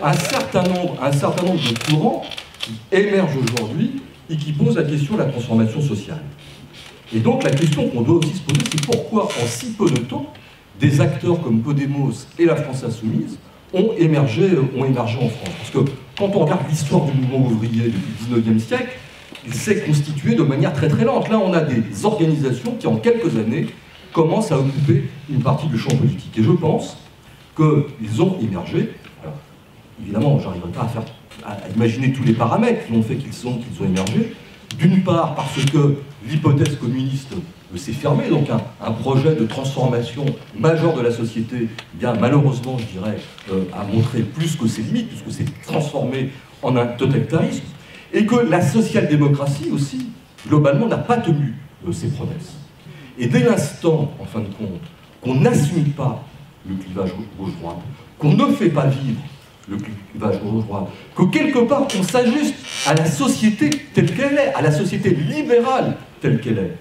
un certain nombre de courants qui émergent aujourd'hui et qui posent la question de la transformation sociale. Et donc la question qu'on doit aussi se poser, c'est pourquoi en si peu de temps, des acteurs comme Podemos et la France Insoumise ont émergé en France. Parce que quand on regarde l'histoire du mouvement ouvrier depuis le 19e siècle, il s'est constitué de manière très très lente. Là, on a des organisations qui, en quelques années, commencent à occuper une partie du champ politique. Et je pense qu'ils ont émergé. Alors, évidemment, je n'arriverai pas à imaginer tous les paramètres qui ont fait qu'ils ont émergé. D'une part, parce que l'hypothèse communiste s'est fermée, donc un projet de transformation majeure de la société, bien malheureusement, je dirais, a montré plus que ses limites, puisque c'est transformé en un totalitarisme, et que la social-démocratie aussi, globalement, n'a pas tenu ses promesses. Et dès l'instant, en fin de compte, qu'on n'assume pas le clivage gauche-droite, qu'on ne fait pas vivre le clivage gauche-droite, que quelque part on s'ajuste à la société telle qu'elle est, à la société libérale telle qu'elle est,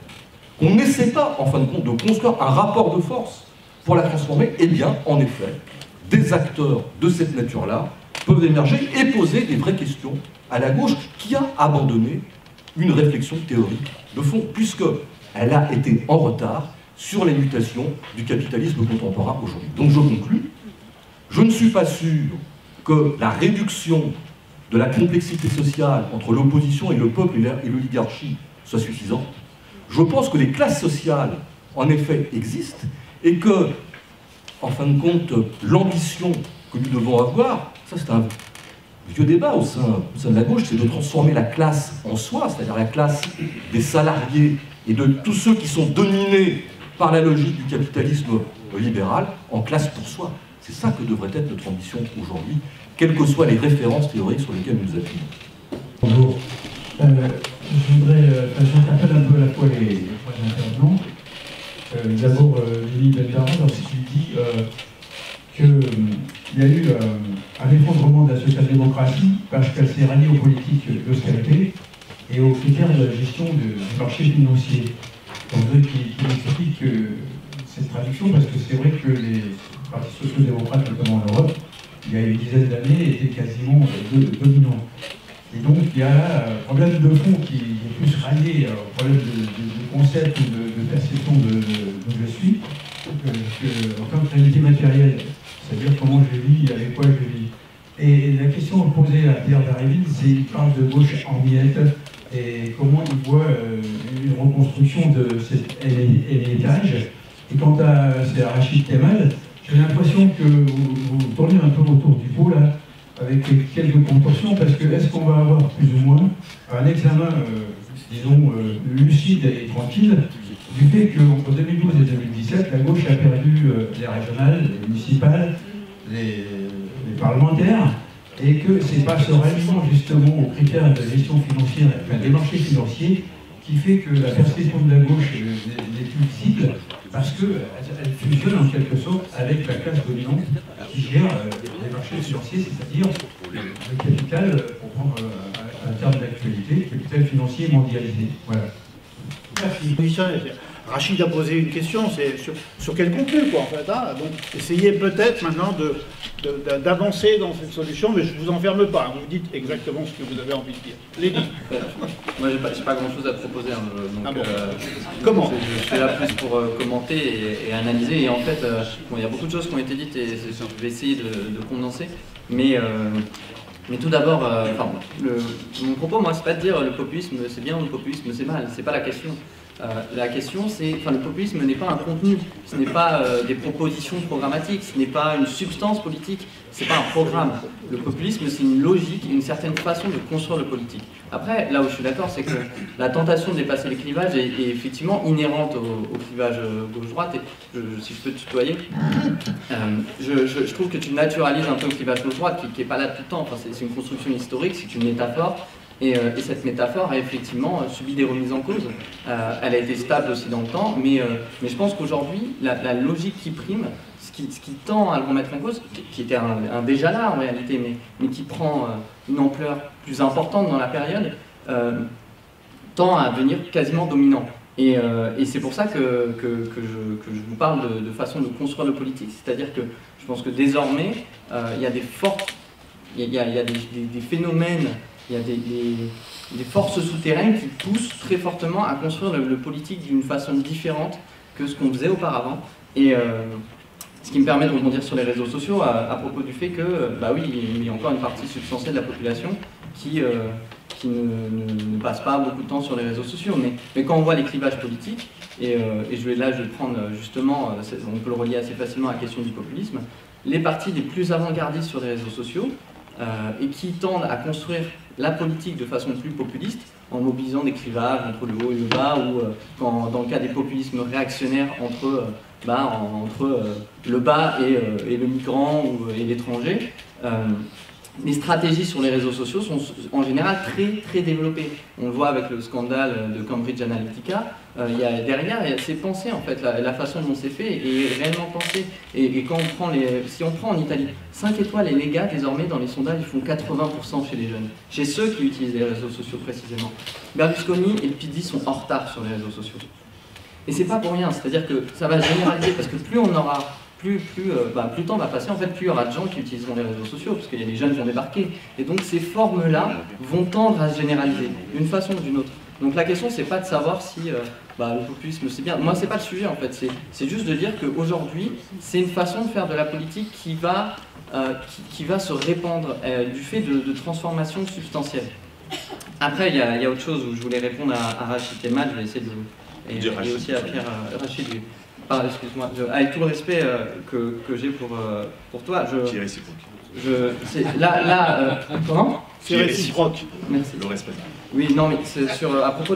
qu'on n'essaie pas, en fin de compte, de construire un rapport de force pour la transformer, eh bien, en effet, des acteurs de cette nature-là peuvent émerger et poser des vraies questions à la gauche qui a abandonné une réflexion théorique de fond, puisqu'elle a été en retard sur les mutations du capitalisme contemporain aujourd'hui. Donc je conclus, je ne suis pas sûr que la réduction de la complexité sociale entre l'opposition et le peuple et l'oligarchie soit suffisante. Je pense que les classes sociales, en effet, existent et que, en fin de compte, l'ambition que nous devons avoir, ça c'est un vieux débat au sein de la gauche, c'est de transformer la classe en soi, c'est-à-dire la classe des salariés et de tous ceux qui sont dominés par la logique du capitalisme libéral en classe pour soi. C'est ça que devrait être notre ambition aujourd'hui, quelles que soient les références théoriques sur lesquelles nous appuyons. Bonjour. Je voudrais, j'interpelle un peu à la fois les trois intervenants. D'abord, Lili Bendaran, lorsque tu dis qu'il y a eu un effondrement de la social-démocratie parce qu'elle s'est ralliée aux politiques d'austérité et aux critères de la gestion du marché financier. Donc, je voudrais qu'il explique cette traduction parce que c'est vrai que les partis sociaux-démocrates, notamment en Europe, il y a une dizaine d'années, étaient quasiment dominants. Et donc il y a là un problème de fond qui est plus rallié au problème de concept ou de perception de je suis, en tant que réalité matérielle, c'est-à-dire comment je vis, avec quoi je vis. Et la question posée à Pierre Dharréville, c'est qu'il parle de gauche en miettes et comment il voit une reconstruction de cet héritage. Et quant à Rachid Kemal, j'ai l'impression que vous tournez un peu autour du pot là, avec quelques contorsions, parce que est-ce qu'on va avoir plus ou moins un examen, disons, lucide et tranquille, du fait qu'entre 2012 et 2017, la gauche a perdu les régionales, les municipales, les parlementaires, et que c'est pas ce ralliement justement aux critères de gestion financière, enfin des marchés financiers, qui fait que la perception de la gauche n'est plus cible, parce qu'elle fusionne en quelque sorte avec la classe dominante qui gère les marchés financiers, c'est-à-dire le capital, pour prendre un terme d'actualité, le capital financier mondialisé. Voilà. Merci. Rachid a posé une question, c'est sur quel contenu, quoi, en fait. Hein. Donc, essayez peut-être maintenant d'avancer dans cette solution, mais je ne vous enferme pas. Vous dites exactement ce que vous avez envie de dire. Lédi. Moi, j'ai pas grand-chose à proposer. Hein, donc, bon. Comment je suis là plus pour commenter et analyser. Et en fait, bon, il y a beaucoup de choses qui ont été dites et je vais essayer de condenser. Mais tout d'abord, mon propos, moi, c'est pas de dire le populisme c'est bien ou le populisme c'est mal. C'est pas la question. La question, c'est, le populisme n'est pas un contenu, ce n'est pas des propositions programmatiques, ce n'est pas une substance politique, ce n'est pas un programme. Le populisme, c'est une logique, une certaine façon de construire le politique. Après, là où je suis d'accord, c'est que la tentation de dépasser les clivages est effectivement inhérente au clivage gauche-droite. Et si je peux te tutoyer, je trouve que tu naturalises un peu le clivage gauche-droite qui n'est pas là tout le temps. Enfin, c'est une construction historique, c'est une métaphore. Et cette métaphore a effectivement subi des remises en cause. Elle a été stable aussi dans le temps, mais je pense qu'aujourd'hui, la logique qui prime, ce qui tend à le remettre en cause, qui était un déjà là en réalité, mais qui prend une ampleur plus importante dans la période, tend à devenir quasiment dominant. Et c'est pour ça que je vous parle de façon de construire le politique, c'est-à-dire que je pense que désormais, il y a des phénomènes, il y a des forces souterraines qui poussent très fortement à construire le politique d'une façon différente que ce qu'on faisait auparavant. Et ce qui me permet de rebondir sur les réseaux sociaux à propos du fait que, bah oui, il y a encore une partie substantielle de la population qui ne passe pas beaucoup de temps sur les réseaux sociaux. Mais quand on voit les clivages politiques, et je vais prendre justement, on peut le relier assez facilement à la question du populisme, les partis les plus avant-gardistes sur les réseaux sociaux, et qui tendent à construire la politique de façon plus populiste, en mobilisant des clivages entre le haut et le bas, ou dans le cas des populismes réactionnaires, entre le bas et le migrant et l'étranger. Les stratégies sur les réseaux sociaux sont en général très, très développées. On le voit avec le scandale de Cambridge Analytica. Derrière, c'est pensé en fait, la façon dont c'est fait est réellement pensée. Et quand si on prend en Italie, 5 étoiles et les gars, désormais dans les sondages, ils font 80% chez les jeunes. Chez ceux qui utilisent les réseaux sociaux précisément. Berlusconi et le PD sont en retard sur les réseaux sociaux. Et c'est pas pour rien, c'est-à-dire que ça va généraliser, parce que plus on aura... Plus le temps va passer, en fait, plus il y aura de gens qui utiliseront les réseaux sociaux, parce qu'il y a des jeunes qui vont débarquer. Et donc ces formes-là vont tendre à se généraliser, d'une façon ou d'une autre. Donc la question, c'est pas de savoir si le populisme c'est bien. Moi, c'est pas le sujet, en fait. C'est juste de dire qu'aujourd'hui, c'est une façon de faire de la politique qui va se répandre du fait de transformations substantielles. Après, il y a autre chose où je voulais répondre à Rachid et Matt, je vais essayer de vous... Et aussi à Pierre Rachid. Excuse-moi, avec tout le respect que j'ai pour toi, Qui est réciproque. Comment ? C'est réciproque. Merci. Le respect. Oui, non, mais c'est à propos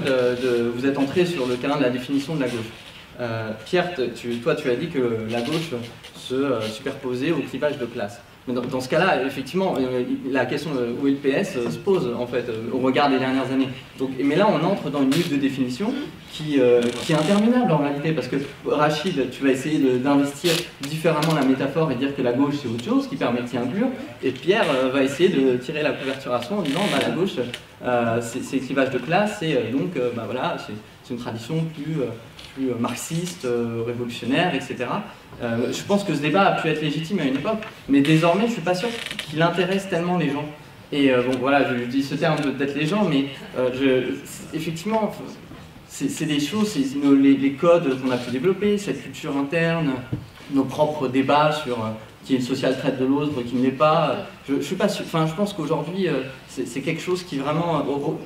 vous êtes entré sur le terrain de la définition de la gauche. Pierre, toi, tu as dit que la gauche se superposait au clivage de classe. Mais dans ce cas-là, effectivement, la question de où est le PS se pose, en fait, au regard des dernières années. Mais là, on entre dans une lutte de définition qui est interminable en réalité, parce que Rachid, tu vas essayer d'investir différemment la métaphore et dire que la gauche c'est autre chose qui permet d'y inclure, et Pierre va essayer de tirer la couverture à son en disant la gauche c'est le clivage de classe, et donc voilà, c'est une tradition plus marxiste, révolutionnaire, etc. Je pense que ce débat a pu être légitime à une époque, mais désormais je suis pas sûr qu'il intéresse tellement les gens. Et bon voilà, je dis ce terme d'être les gens, mais effectivement, c'est des choses, les codes qu'on a pu développer, cette culture interne, nos propres débats sur qui est une social traite de l'autre, qui ne l'est pas. Je suis pas sûr. Enfin, je pense qu'aujourd'hui, c'est quelque chose qui vraiment,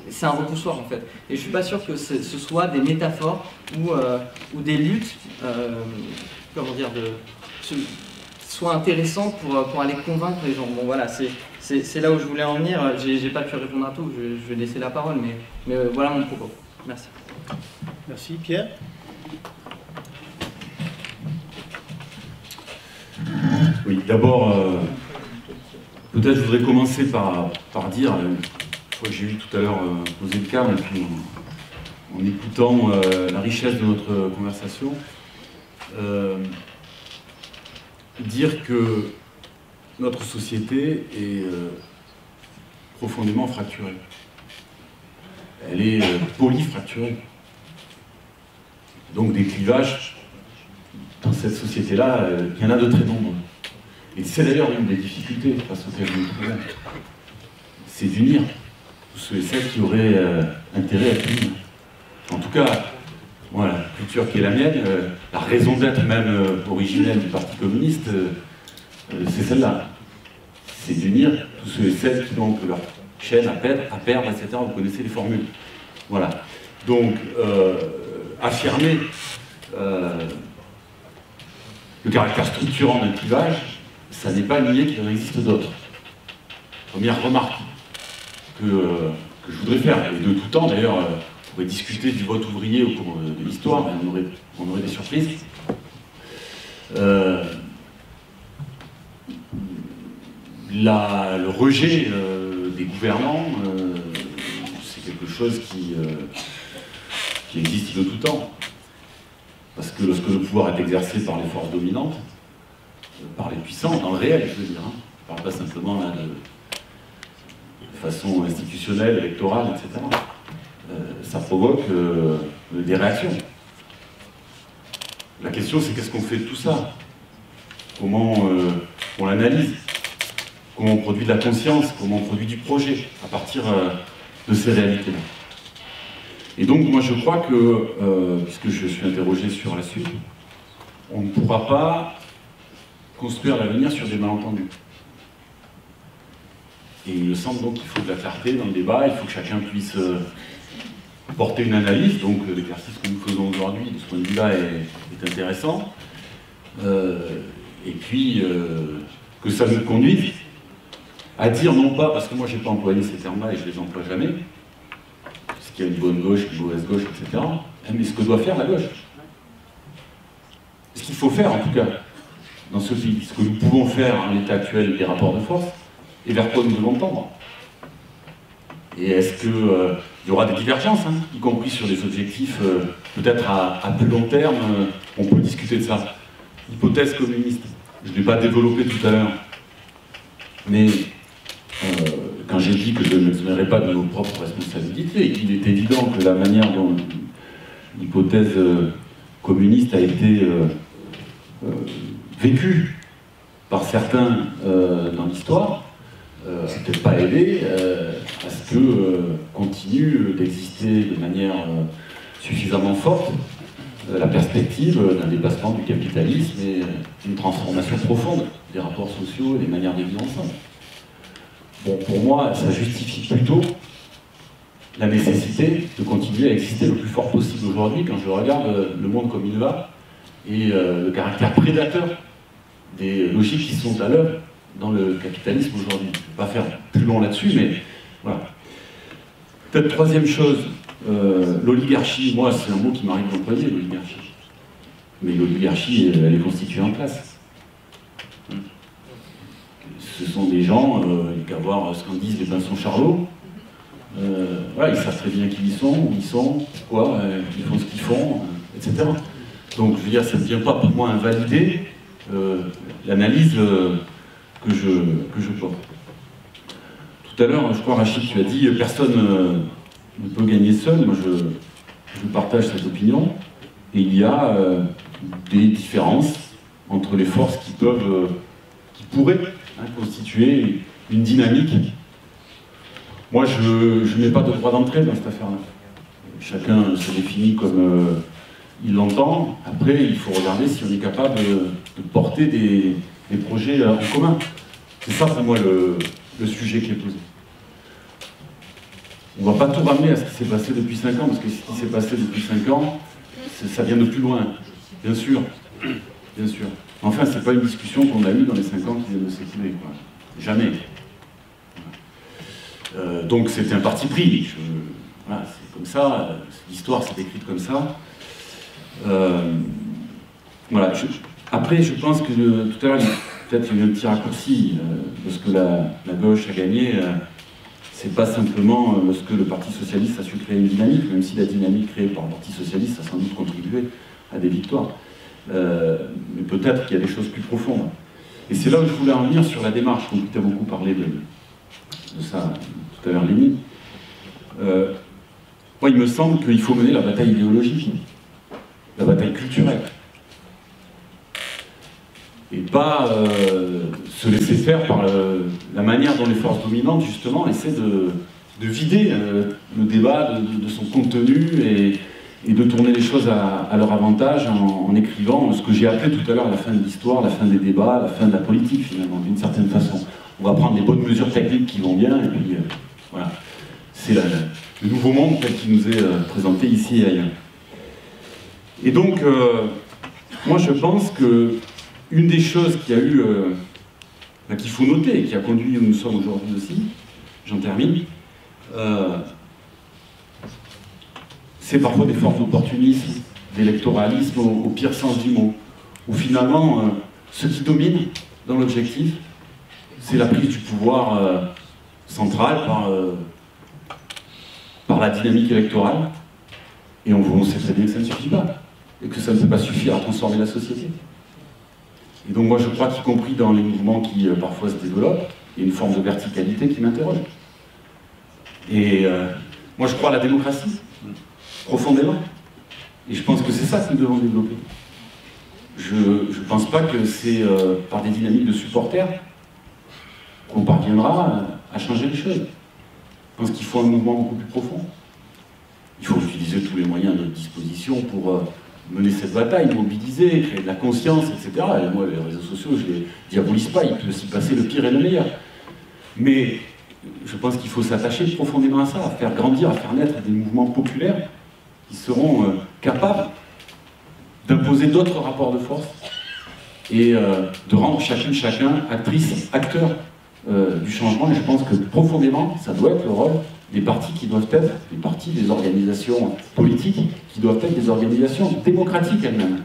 c'est un repoussoir en fait. Et je suis pas sûr que ce soit des métaphores ou des luttes, comment dire, soient intéressantes pour aller convaincre les gens. Bon voilà, c'est là où je voulais en venir. J'ai pas pu répondre à tout. Je vais laisser la parole, mais voilà mon propos. Merci. Merci Pierre. Oui, d'abord, peut-être je voudrais commencer par dire, je crois que j'ai eu tout à l'heure posé le cas, en écoutant la richesse de notre conversation, dire que notre société est profondément fracturée. Elle est polyfracturée. Donc des clivages dans cette société-là, il y en a de très nombreux. Et c'est d'ailleurs une des difficultés face au terrorisme, c'est d'unir tous ceux et celles qui auraient intérêt à être unis. En tout cas, moi, la culture qui est la mienne, la raison d'être même originelle du Parti communiste, c'est celle-là. C'est d'unir tous ceux et celles qui ont leur chaîne à perdre, etc. Vous connaissez les formules. Voilà. Donc, affirmer le caractère structurant d'un clivage, ça n'est pas nier qu'il en existe d'autres. Première remarque que je voudrais faire, et de tout temps d'ailleurs, on pourrait discuter du vote ouvrier au cours de l'histoire, on aurait des surprises. Le rejet des gouvernants, c'est quelque chose qui existe de tout temps. Parce que lorsque le pouvoir est exercé par les forces dominantes, par les puissants, dans le réel, je veux dire, je ne parle pas simplement là, de façon institutionnelle, électorale, etc. ça provoque des réactions. La question, c'est qu'est-ce qu'on fait de tout ça? Comment on l'analyse? Comment on produit de la conscience? Comment on produit du projet à partir de ces réalités-là? Et donc, moi, je crois que, puisque je suis interrogé sur la suite, on ne pourra pas construire l'avenir sur des malentendus. Et il me semble donc qu'il faut de la clarté dans le débat, il faut que chacun puisse porter une analyse, donc l'exercice que nous faisons aujourd'hui, de ce point de vue-là, est intéressant. Et puis, que ça nous conduise à dire, non pas, parce que moi je n'ai pas employé ces termes-là et je ne les emploie jamais, parce qu'il y a une bonne gauche, une mauvaise gauche, etc., mais ce que doit faire la gauche. Ce qu'il faut faire, en tout cas, dans ce pays, ce que nous pouvons faire en l'état actuel des rapports de force, et vers quoi nous devons tendre. Et est-ce qu'il y aura des divergences, hein, y compris sur des objectifs peut-être à plus long terme, on peut discuter de ça. Hypothèse communiste, je ne l'ai pas développé tout à l'heure, mais quand j'ai dit que je ne m'exonérais pas de nos propres responsabilités, il est évident que la manière dont l'hypothèse communiste a été vécue par certains dans l'histoire, peut-être pas aidé à ce que continue d'exister de manière suffisamment forte la perspective d'un dépassement du capitalisme et d'une transformation profonde des rapports sociaux et des manières de vivre ensemble. Bon, pour moi, ça justifie plutôt la nécessité de continuer à exister le plus fort possible aujourd'hui quand je regarde le monde comme il va et le caractère prédateur des logiques qui sont à l'œuvre dans le capitalisme aujourd'hui. Je ne vais pas faire plus long là-dessus, mais voilà. Peut-être troisième chose, l'oligarchie, moi c'est un mot qui m'arrive d'employer, l'oligarchie. Mais l'oligarchie, elle est constituée en classe. Ce sont des gens, qu'à voir ce qu'en disent les pinsons Charlot, voilà, ils savent très bien qui ils sont, où ils sont, pourquoi, ils font ce qu'ils font, etc. Donc je veux dire, ça ne vient pas pour moi invalider l'analyse que je porte. Tout à l'heure, je crois, Rachid, tu as dit personne ne peut gagner seul. Moi, je partage cette opinion. Et il y a des différences entre les forces qui pourraient constituer une dynamique. Moi, je n'ai pas de droit d'entrée dans cette affaire-là. Chacun se définit comme il l'entend. Après, il faut regarder si on est capable de porter des projets en commun. C'est ça pour moi le sujet qui est posé. On ne va pas tout ramener à ce qui s'est passé depuis 5 ans, parce que ce qui s'est passé depuis 5 ans, ça vient de plus loin, bien sûr. Bien sûr. Enfin, ce n'est pas une discussion qu'on a eue dans les 5 ans qui viennent de s'écouler. Jamais. Donc c'était un parti pris. Voilà, c'est comme ça, l'histoire s'est écrite comme ça. Voilà. Après, je pense que tout à l'heure, peut-être il y a eu un petit raccourci, parce que la gauche a gagné, c'est pas simplement parce que le Parti Socialiste a su créer une dynamique, même si la dynamique créée par le Parti Socialiste a sans doute contribué à des victoires. Mais peut-être qu'il y a des choses plus profondes. Et c'est là où je voulais en venir sur la démarche, on a beaucoup parlé de ça tout à l'heure, Lénine. Moi, il me semble qu'il faut mener la bataille idéologique, la bataille culturelle. Et pas se laisser faire par la manière dont les forces dominantes, justement, essaient de vider le débat de son contenu et de tourner les choses à leur avantage en écrivant ce que j'ai appelé tout à l'heure la fin de l'histoire, la fin des débats, la fin de la politique, finalement, d'une certaine façon. On va prendre les bonnes mesures techniques qui vont bien, et puis voilà. C'est le nouveau monde tel qu'il nous est présenté ici et ailleurs. Et donc, moi je pense que une des choses qu'il y a eu, qu'il faut noter, et qui a conduit où nous sommes aujourd'hui aussi, j'en termine, c'est parfois des formes d'opportunisme, d'électoralisme au pire sens du mot, où finalement, ce qui domine dans l'objectif, c'est la prise du pouvoir central par la dynamique électorale, et on sait très bien que ça ne suffit pas, et que ça ne peut pas suffire à transformer la société. Et donc moi je crois qu'y compris dans les mouvements qui parfois se développent, il y a une forme de verticalité qui m'interroge. Et moi je crois à la démocratie, profondément. Et je pense que c'est ça que nous devons développer. Je ne pense pas que c'est par des dynamiques de supporters qu'on parviendra à changer les choses. Je pense qu'il faut un mouvement beaucoup plus profond. Il faut utiliser tous les moyens à notre disposition pour mener cette bataille, mobiliser, créer de la conscience, etc. Et moi, les réseaux sociaux, je ne les diabolise pas, il peut s'y passer le pire et le meilleur. Mais je pense qu'il faut s'attacher profondément à ça, à faire grandir, à faire naître des mouvements populaires qui seront capables d'imposer d'autres rapports de force et de rendre chacun actrice, acteur du changement. Et je pense que profondément, ça doit être le rôle des partis qui doivent être, des partis, des organisations politiques qui doivent être des organisations démocratiques elles-mêmes.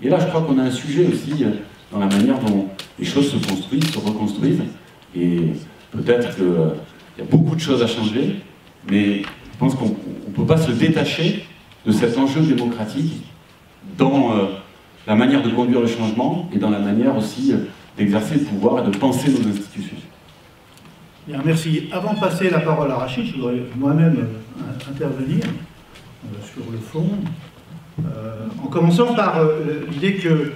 Et là, je crois qu'on a un sujet aussi dans la manière dont les choses se construisent, se reconstruisent. Et peut-être qu'il y a beaucoup de choses à changer, mais je pense qu'on ne peut pas se détacher de cet enjeu démocratique dans la manière de conduire le changement et dans la manière aussi d'exercer le pouvoir et de penser nos institutions. Bien, merci. Avant de passer la parole à Rachid, je voudrais moi-même intervenir sur le fond, en commençant par l'idée que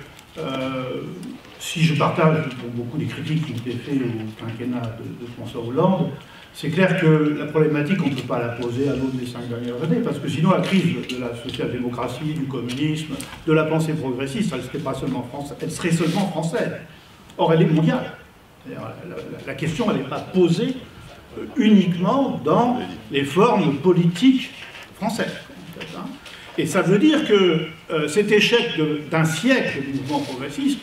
si je partage beaucoup des critiques qui ont été faites au quinquennat de François Hollande, c'est clair que la problématique, on ne peut pas la poser à l'aune des 5 dernières années, parce que sinon la crise de la social-démocratie, du communisme, de la pensée progressiste, elle serait seulement française. Or, elle est mondiale. La question, elle n'est pas posée uniquement dans les formes politiques françaises. Et ça veut dire que cet échec d'un siècle du mouvement progressiste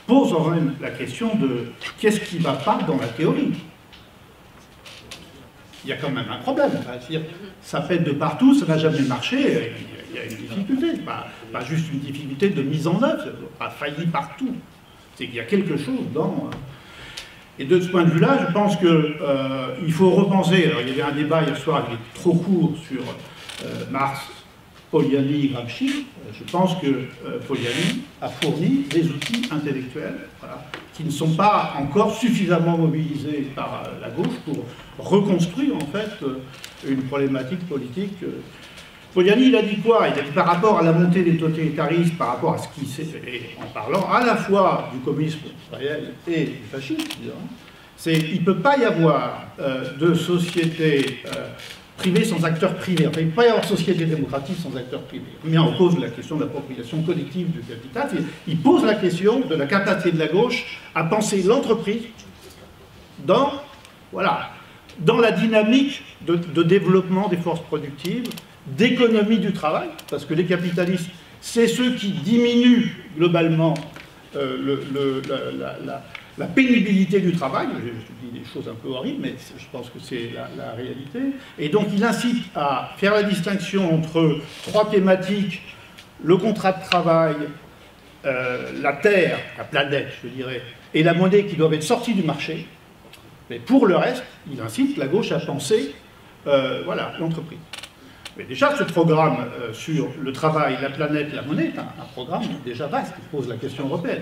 pose quand même la question de qu'est-ce qui ne va pas dans la théorie. Il y a quand même un problème. Ça pète de partout, ça n'a jamais marché, il y a une difficulté. Pas juste une difficulté de mise en œuvre, ça n'a pas failli partout. C'est qu'il y a quelque chose dans... Et de ce point de vue-là, je pense qu'il faut repenser. Alors, il y avait un débat hier soir qui est trop court sur Marx, Polanyi, Gramsci. Je pense que Polanyi a fourni des outils intellectuels qui ne sont pas encore suffisamment mobilisés par la gauche pour reconstruire en fait une problématique politique. Polanyi, il a dit quoi? Il a dit par rapport à la montée des totalitarismes, par rapport à ce qui s'est fait, en parlant à la fois du communisme réel et du fascisme, il ne peut pas y avoir de société privée sans acteurs privés. Enfin, il ne peut pas y avoir de société démocratique sans acteurs privés. Il met en cause la question de l'appropriation collective du capital. Il pose la question de la capacité de la gauche à penser l'entreprise dans la dynamique de développement des forces productives, d'économie du travail, parce que les capitalistes, c'est ceux qui diminuent globalement la pénibilité du travail. Je dis des choses un peu horribles, mais je pense que c'est la réalité. Et donc il incite à faire la distinction entre 3 thématiques, le contrat de travail, la terre, la planète, je dirais, et la monnaie qui doivent être sorties du marché. Mais pour le reste, il incite la gauche à penser l'entreprise. Mais déjà, ce programme sur le travail, la planète, la monnaie est un programme déjà vaste qui pose la question européenne.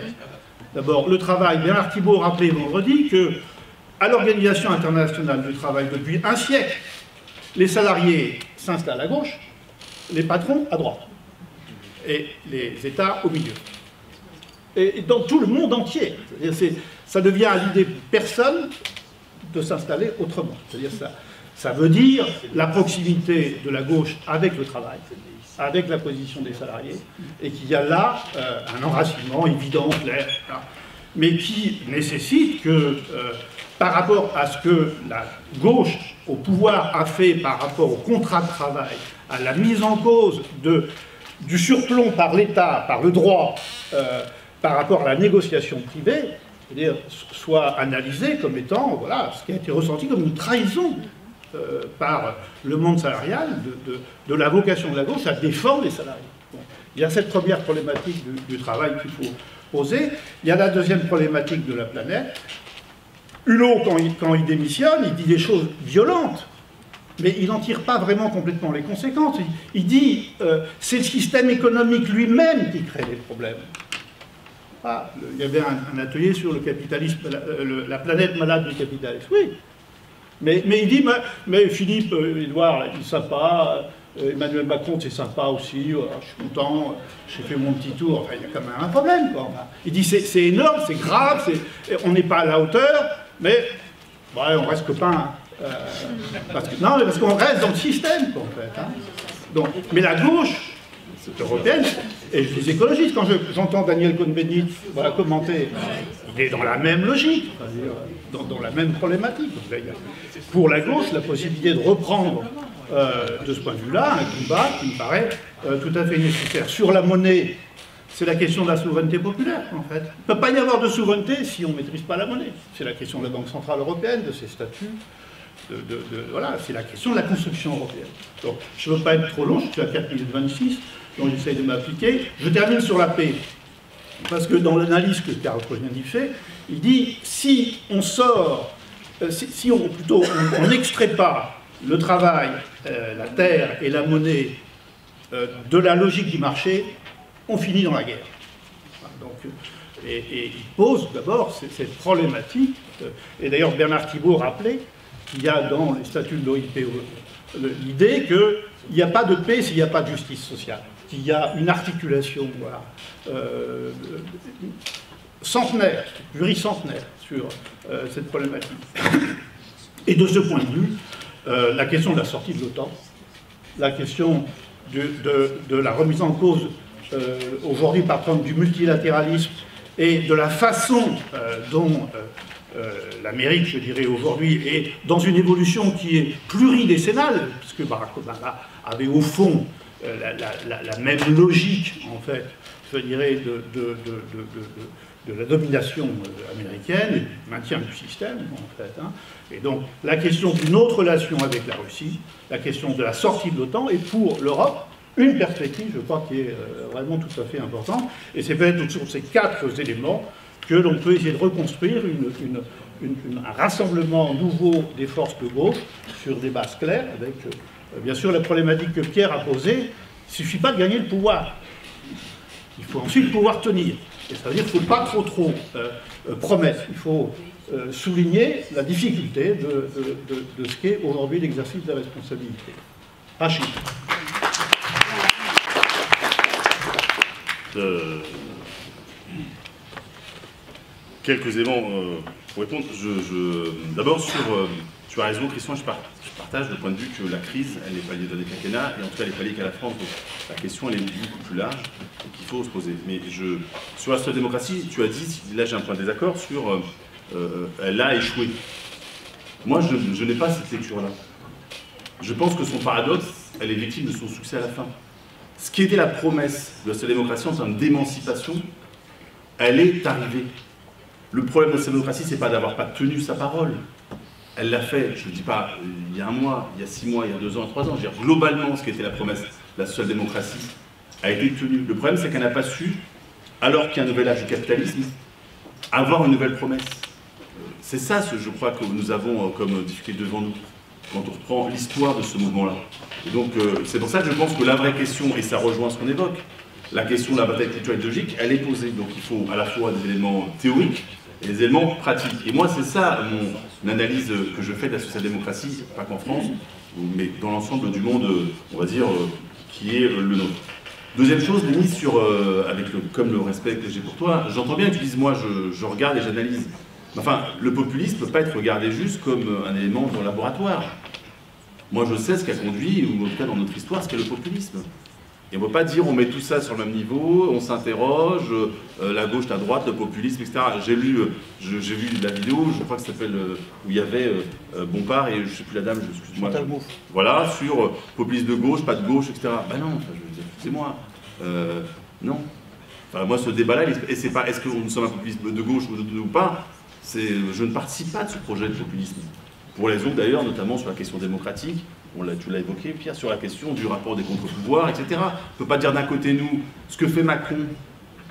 D'abord, le travail. Bernard Thibault rappelait vendredi qu'à l'Organisation internationale du travail, depuis un siècle, les salariés s'installent à gauche, les patrons à droite, et les États au milieu. Et dans tout le monde entier. Ça devient à l'idée de personne de s'installer autrement. C'est-à-dire ça veut dire la proximité de la gauche avec le travail, avec la position des salariés, et qu'il y a là un enracinement évident, clair, mais qui nécessite que, par rapport à ce que la gauche au pouvoir a fait par rapport au contrat de travail, à la mise en cause du surplomb par l'État, par le droit, par rapport à la négociation privée, c'est-à-dire soit analysé comme étant ce qui a été ressenti comme une trahison par le monde salarial de la vocation de la gauche à défendre les salariés. Bon. Il y a cette première problématique du travail qu'il faut poser. Il y a la deuxième problématique de la planète. Hulot, quand il démissionne, il dit des choses violentes, mais il n'en tire pas vraiment complètement les conséquences. Il dit c'est le système économique lui-même qui crée les problèmes. Il y avait un atelier sur le capitalisme, la planète malade du capitalisme. Oui. Mais il dit, mais Philippe, Édouard, ils ne savent pas, Emmanuel Macron, c'est sympa aussi, je suis content, j'ai fait mon petit tour. Enfin, il y a quand même un problème, quoi. Enfin, il dit c'est énorme, c'est grave, on n'est pas à la hauteur, mais ouais, on reste copains. Non, mais parce qu'on reste dans le système, quoi, en fait. Hein. Donc, mais la gauche européenne, et les écologistes, quand j'entends Daniel Cohn-Bendit voilà, commenter, il est dans la même logique, dans la même problématique. Donc, pour la gauche, la possibilité de reprendre de ce point de vue-là un combat qui me paraît tout à fait nécessaire. Sur la monnaie, c'est la question de la souveraineté populaire, en fait. Il ne peut pas y avoir de souveraineté si on ne maîtrise pas la monnaie. C'est la question de la Banque Centrale Européenne, de ses statuts. Voilà, c'est la question de la construction européenne. Donc, je ne veux pas être trop long, je suis à 4 minutes 26, donc j'essaye de m'appliquer. Je termine sur la paix, parce que dans l'analyse que Karl Krojnani fait, il dit, si on sort, si on n'extrait pas le travail, la terre et la monnaie de la logique du marché, on finit dans la guerre. Donc, et il pose d'abord cette problématique, et d'ailleurs Bernard Thibault rappelait qu'il y a dans les statuts de l'OIPE l'idée qu'il n'y a pas de paix s'il n'y a pas de justice sociale, qu'il y a une articulation voilà, centenaire, pluricentenaire sur cette problématique. Et de ce point de vue, la question de la sortie de l'OTAN, la question de la remise en cause aujourd'hui par exemple du multilatéralisme et de la façon dont l'Amérique, je dirais aujourd'hui, est dans une évolution qui est pluridécennale, puisque Barack Obama avait au fond la même logique, en fait, je dirais, de la domination américaine et du maintien du système, en fait. Hein. Et donc, la question d'une autre relation avec la Russie, la question de la sortie de l'OTAN, est pour l'Europe une perspective, je crois, qui est vraiment tout à fait importante. Et c'est peut-être sur ces 4 éléments que l'on peut essayer de reconstruire un rassemblement nouveau des forces de gauche sur des bases claires, avec bien sûr la problématique que Pierre a posée. Il ne suffit pas de gagner le pouvoir. Il faut ensuite pouvoir tenir. Et ça veut dire qu'il ne faut pas trop promettre. Il faut souligner la difficulté de ce qu'est aujourd'hui l'exercice de la responsabilité. Rachid. Quelques éléments pour répondre. D'abord, tu as raison, Christian, je partage le point de vue que la crise, elle n'est pas liée à des quinquennats, et en tout cas, elle n'est pas liée qu'à la France. Donc, la question, elle est beaucoup plus large et qu'il faut se poser. Mais sur la social-démocratie, tu as dit, là j'ai un point de désaccord, sur elle a échoué. Moi, je n'ai pas cette lecture-là. Je pense que son paradoxe, elle est victime de son succès à la fin. Ce qui était la promesse de la social-démocratie en termes d'émancipation, elle est arrivée. Le problème de la social-démocratie, c'est pas d'avoir pas tenu sa parole. Elle l'a fait, je ne dis pas il y a 1 mois, il y a 6 mois, il y a 2 ans, 3 ans. Je veux dire, globalement, ce qui était la promesse de la social-démocratie a été tenue. Le problème, c'est qu'elle n'a pas su, alors qu'il y a un nouvel âge du capitalisme, avoir une nouvelle promesse. C'est ça, je crois, que nous avons comme difficulté devant nous, quand on reprend l'histoire de ce mouvement-là. Et donc, c'est pour ça que je pense que la vraie question, et ça rejoint ce qu'on évoque, la question de la bataille culturelle idéologique, elle est posée. Donc il faut à la fois des éléments théoriques et des éléments pratiques. Et moi, c'est ça mon analyse que je fais de la social-démocratie, pas qu'en France, mais dans l'ensemble du monde, on va dire, qui est le nôtre. Deuxième chose, Denis, comme le respect que j'ai pour toi, j'entends bien que tu dises, moi, je regarde et j'analyse. Enfin, le populisme ne peut pas être regardé juste comme un élément dans le laboratoire. Moi, je sais ce qui a conduit, ou en tout cas dans notre histoire, ce qu'est le populisme. Et on ne peut pas dire on met tout ça sur le même niveau, on s'interroge, la gauche, la droite, le populisme, etc. J'ai vu la vidéo, je crois que ça s'appelle, où il y avait Bompard et je ne sais plus la dame, excuse-moi. Voilà, sur populisme de gauche, pas de gauche, etc. Ben non, enfin, je veux dire, excusez-moi. Non. Enfin, moi, ce débat-là, et c'est pas est-ce que nous sommes un populisme de gauche ou pas, je ne participe pas de ce projet de populisme. Pour les autres, d'ailleurs, notamment sur la question démocratique. Tu l'as évoqué, Pierre, sur la question du rapport des contre-pouvoirs, etc. On ne peut pas dire d'un côté, nous, ce que fait Macron,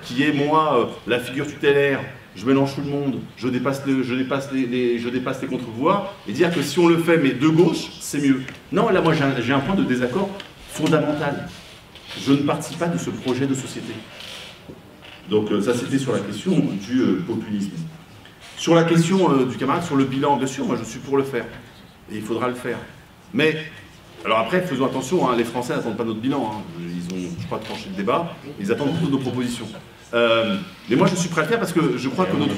qui est, moi, la figure tutélaire, je mélange tout le monde, je dépasse les contre-pouvoirs, et dire que si on le fait, mais de gauche, c'est mieux. Non, là, moi, j'ai un point de désaccord fondamental. Je ne participe pas de ce projet de société. Donc, ça, c'était sur la question du populisme. Sur la question du camarade, sur le bilan, bien sûr, moi, je suis pour le faire. Et il faudra le faire. Mais Alors après, faisons attention, hein, les Français n'attendent pas notre bilan. Hein. Ils ont, je crois, tranché le débat. Ils attendent plutôt nos propositions. Mais moi, je suis prêt à le faire parce que je crois que notre...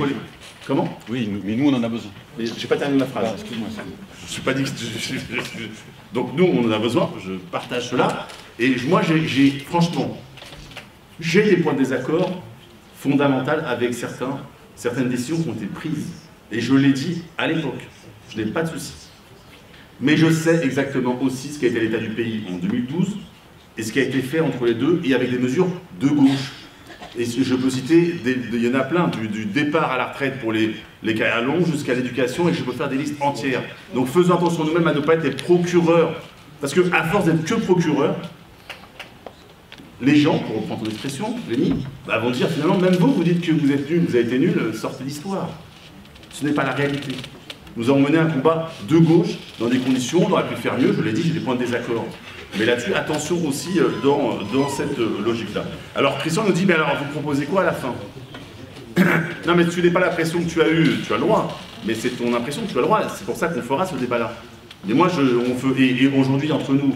Comment? Oui, mais nous, on en a besoin. Mais je n'ai pas terminé ma phrase. Excuse-moi. Je ne suis pas dit que... Donc nous, on en a besoin. Je partage cela. Et moi, franchement, j'ai des points de désaccord fondamentaux avec certaines décisions qui ont été prises. Et je l'ai dit à l'époque. Je n'ai pas de souci. Mais je sais exactement aussi ce qu'a été l'état du pays en 2012 et ce qui a été fait entre les deux et avec des mesures de gauche. Et je peux citer, il y en a plein, du départ à la retraite pour les carrières longues jusqu'à l'éducation, et je peux faire des listes entières. Donc faisons attention nous-mêmes à ne pas être des procureurs. Parce qu'à force d'être que procureurs, les gens, pour reprendre ton expression, Léni, vont dire finalement, même vous dites que vous êtes nul, vous avez été nul, sortez l'histoire. Ce n'est pas la réalité. Nous avons mené un combat de gauche, dans des conditions, on aurait pu faire mieux, je l'ai dit, j'ai des points de désaccord. Mais là-dessus, attention aussi dans cette logique-là. Alors Christian nous dit, mais alors vous proposez quoi à la fin? Non mais tu n'es pas l'impression que tu as eue, tu as le droit, mais c'est ton impression que tu as le droit, c'est pour ça qu'on fera ce débat-là. Et moi, et aujourd'hui, entre nous,